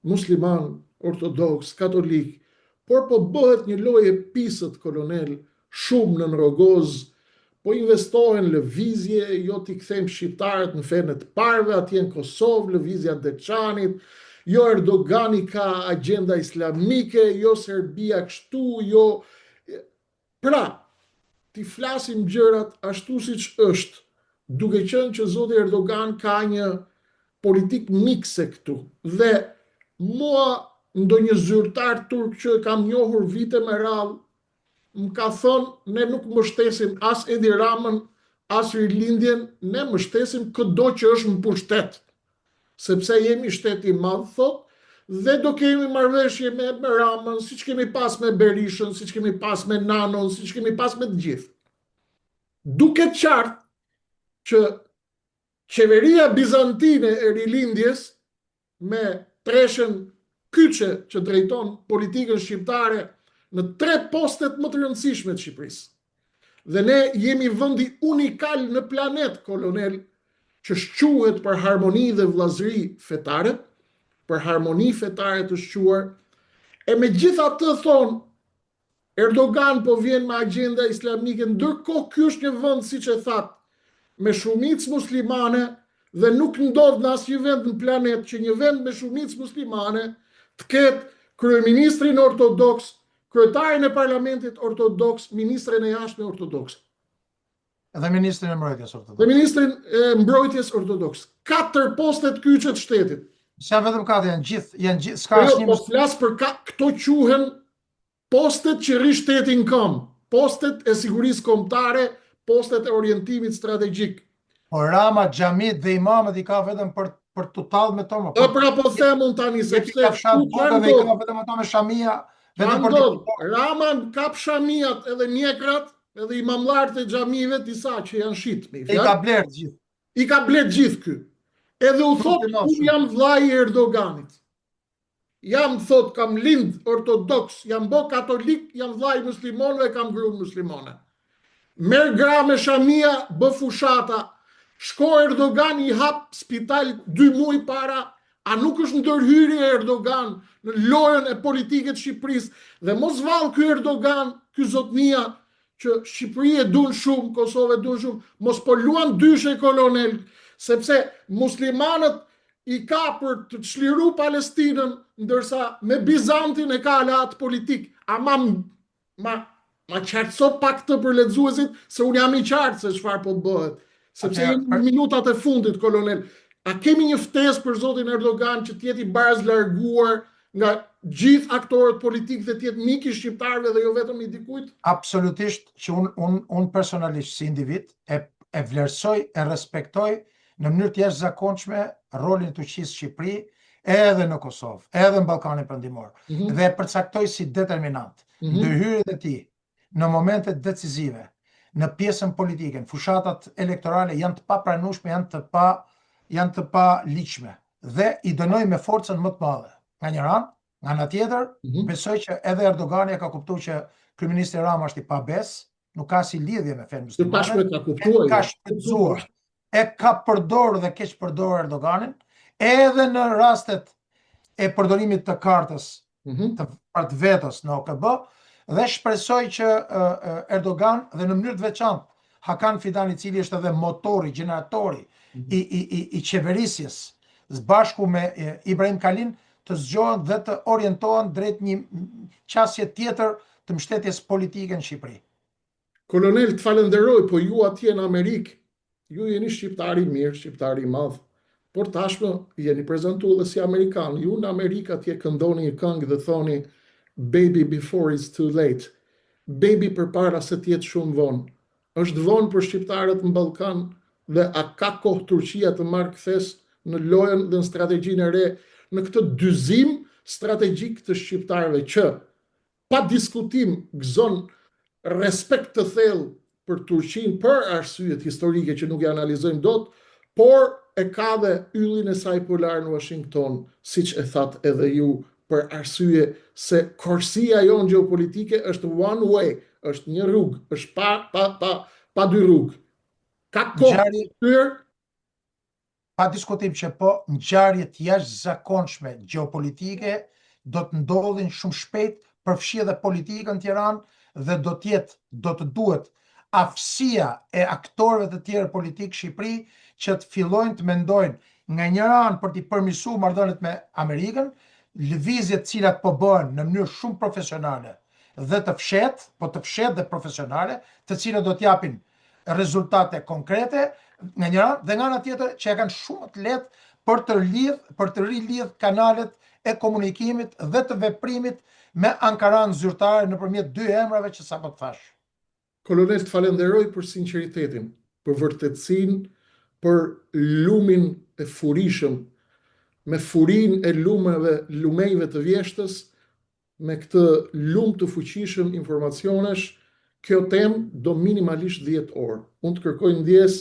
musliman, ortodoks, katolik, por po bëhet një lloj pisët, kolonel, shumë në rogoz, po investohen lëvizje, jo t'i kthejmë shqiptarët në fenë të parëve, atje në Kosovë, lëvizja Deçanit, jo Erdogani ka agenda islamike, jo Serbia kështu, jo... Pra, t'i flasim gjërat ashtu siç është, duke qenë që zoti Erdogan ka një politik mikse këtu. Dhe mua, ndonjë zyrtar turk që kam njohur vite me radhë, më ka thonë, ne nuk mbështesim as Edi Ramën, as rilindjen, ne mbështesim çdo që është në pushtet. Sepse jemi shteti i madh, thot, dhe do kemi marrëveshje me Ramën, siç kemi pas me Berishën, siç kemi pas me Nanon, siç kemi pas me të gjithë. Duket qartë që qeveria bizantine e rilindjes me treshën kyçe që drejton politikën shqiptare në 3 postet më të rëndësishme të Shqipërisë. Dhe ne jemi vendi unikal në planet, kolonel, që shquhet për harmoni dhe vllazëri fetare, për harmoni fetare të shquar, e me gjitha të thonë, Erdogan po vjen me agenda islamike, ndërkohë ky është një vend, siç e thatë, me shumicë muslimane, dhe nuk ndodh në asnjë vend në planet që një vend me shumicë muslimane të ketë kryeministrin ortodoks, kryetarin e parlamentit ortodoks, ministrin e jashtme ortodoks. Dhe ministrin e mbrojtjes ortodoks. Dhe ministrin e mbrojtjes ortodoks. 4 postet kyçe të shtetit. Sa vetëm 4 janë gjithë, s'ka asnjë. Po flas për këto quhen postet që rri shtetin këmbë, postet e sigurisë kombëtare, postet e orientimit strategjik. Po Rama, xhamit dhe imamët i ka vetëm për total me tomë. Pra po them unë tani sepse këtu kanë dhe i ka vetëm ato me shamia, vetëm për Rama kap shamiat edhe mjekrat, edhe imamllarët e xhamive disa që janë shit me i ka bler gjithë. I ka bler gjithë ky. Edhe u thot unë jam vllai i Erdoganit. Jam, thot, kam lind ortodoks, jam bo katolik, jam vllai muslimonëve, kam gruan muslimane. Merr gra me shamia, bë fushata, shko Erdogan i hap spital 2 muaj para, a nuk është ndërhyrje Erdogan në lojën e politikës Shqipërisë, dhe mos vallë ky Erdogan, ky zotnia, që Shqipëri e dun shumë, Kosovë e dun shumë, mos po luan dyshe, kolonel, sepse muslimanët i ka për të çliru Palestinën, ndërsa me Bizantin e ka aleat politik. Ama ma qartëso pak të për lexuesit, se unë jam i qartë se çfarë po bëhet. Sepse në minutat e fundit, kolonel, a kemi një ftesë për zotin Erdogan që t'jeti baraz larguar nga gjithë aktorët politikë dhe t'jetë mik i shqiptarëve dhe jo vetëm i dikujt? Absolutisht, që unë personalisht si individ e vlerësoj, e respektoj në mënyrë të jashtëzakonshme rolin e Turqisë në Shqipëri, edhe në Kosovë, edhe në Ballkanin Perëndimor, dhe e përcaktoj si determinant. Ndërhyrjet e tij në momentet decisive, në pjesën politike, në fushatat elektorale janë të papranueshme, janë të paligjshme dhe i dënoj me forcën më të madhe. Nga një anë, nga ana tjetër, besoj që edhe Erdogani ka kuptuar që kryeministri Rama është i pabes, nuk ka si lidhje me fenë Të muslimane, tashme ka kuptuar. ka shpëtzuar, e ka përdorur dhe keq përdorur Erdoganin, edhe në rastet e përdorimit të kartës të vetës në OKB, dhe shpresoj që Erdogan dhe në mënyrë të veçantë Hakan Fidan, i cili është edhe motori, generatori i qeverisjes, bashku me Ibrahim Kalin, të zgjohen dhe të orientohen drejt një qasje tjetër të mbështetjes politike në Shqipëri. Kolonel, të falenderoj, po ju atje në Amerikë, ju jeni shqiptari mirë, shqiptari madh, por tashmë jeni prezentuar dhe si amerikan. Ju në Amerikë atje këndoni një këngë dhe thoni baby before it's too late. Baby përpara se të jetë shumë vonë. Është vonë për shqiptarët në Ballkan dhe a ka kohë Turqia të marrë kthes në lojën dhe në strategjinë e re, në këtë dyzim strategjik të shqiptarëve që pa diskutim gëzon respekt të thellë për Turqinë për arsyet historike që nuk i analizojmë dot, por e ka dhe yllin e saj polar në Washington, siç e thatë edhe ju, për arsye se korsia jonë gjeopolitike është one way, është një rrugë, është pa dy rrugë. Ka kohë të tyr. Pa diskutim që po, ngjarjet jashtëzakonshme gjeopolitike do të ndodhin shumë shpejt, përfshi edhe politikën në Tiranë dhe do të duhet aftësia e aktorëve të tjerë politikë Shqipëri që të fillojnë të mendojnë nga njëra anë për t'i përmirësuar marrëdhëniet me Amerikën, lëvizjet cilat po bëhen në mënyrë shumë profesionale dhe të fshehtë dhe profesionale, të cilat do t'japin rezultate konkrete nga njëra dhe nga ana tjetër që e kanë shumë të lehtë për të rilidh kanalet e komunikimit dhe të veprimit me Ankaran zyrtare nëpërmjet dy emrave që sapo të thash. Kolonel, të falenderoj për sinqeritetin, për vërtetësinë, për lumin e furishëm, me furin e lumejve të vjeshtës, me këtë lum të fuqishëm informacionesh. Kjo temë do minimalisht 10 orë. Unë të kërkoj ndjes,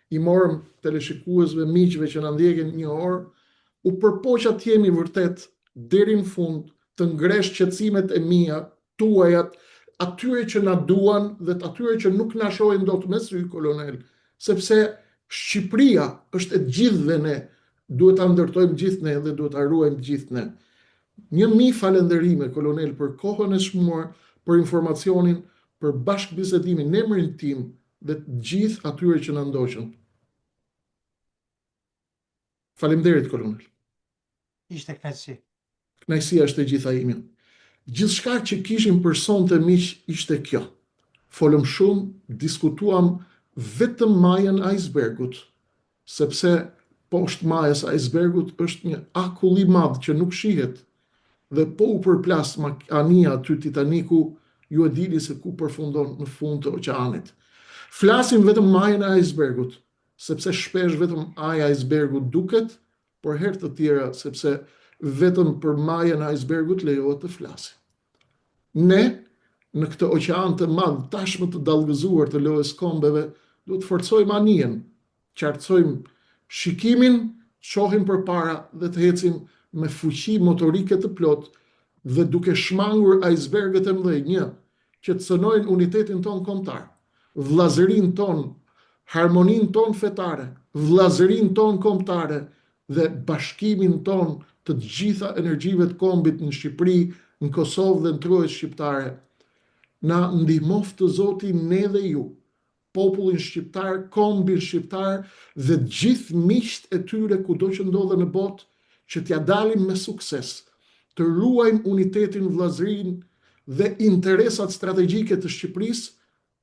i morëm teleshikuesve, miqve që na ndjekin 1 orë, u përpoqa të jemi vërtet deri në fund, të ngresh qetësimet e mia, tuajat, atyre që na duan dhe atyre që nuk na shohin dot me sy, kolonel, sepse Shqipëria është e gjithëve ne, duhet ta ndërtojmë gjithë ne dhe duhet ta ruajmë gjithë ne. 1000 falënderime, kolonel, për kohën e shmuar, për informacionin, për bashkëbisedimin në emrin tim dhe të gjithë atyre që na ndoqën. Faleminderit, kolonel. Ishte kënaqësi. Kënaqësia është e gjitha ime. Gjithçka që kishim për sonte miq ishte kjo. Folëm shumë, diskutuam vetëm majën e icebergut, sepse poshtë majës icebergut është një akull i madh që nuk shihet. Dhe po u përplas anija aty Titaniku, ju e dini se ku përfundon në fund të oqeanit. Flasim vetëm majën e icebergut, sepse shpesh vetëm aja e icebergut duket, por herë të tjera sepse vetëm për majën e icebergut lejohet të flasim. Ne, në këtë oqean të madh, tashmë të dallgëzuar të lojës kombeve, duhet të forcojmë anijen, qartësojmë shikimin, shohim përpara dhe të ecim me fuqi motorike të plot dhe duke shmangur icebergët e mëdhenj, që të cënojnë unitetin ton kombëtar, vllazërinë ton, harmoninë ton fetare, vllazërinë ton kombëtare dhe bashkimin ton të gjitha energjive të kombit në Shqipëri, në Kosovë dhe në trojës shqiptare. Na ndihmoft të Zoti ne dhe ju, popullin shqiptar, kombin shqiptar dhe gjithë miqt e tyre kudo që ndodhen në botë, që t'ja dalim me sukses, të ruajmë unitetin, vllazërinë dhe interesat strategjike të Shqipërisë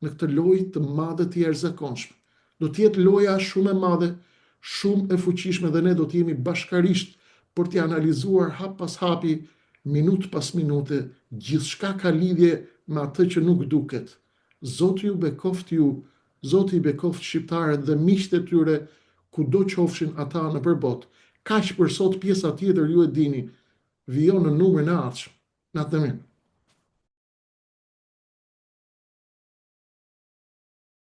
në këtë lojë të madhe të jashtëzakonshme. Do të jetë loja shumë e madhe, shumë e fuqishme dhe ne do të jemi bashkarisht për t'i analizuar hap pas hapi, minutë pas minute, gjithçka ka lidhje me atë që nuk duket. Zoti ju bekoft ju, Zoti i bekoft shqiptarët dhe miqtë e tyre kudo qofshin ata nëpër botë. Kaq për sot, pjesa tjetër ju e dini, vijon në numrin e ardhshëm. Natë mirë.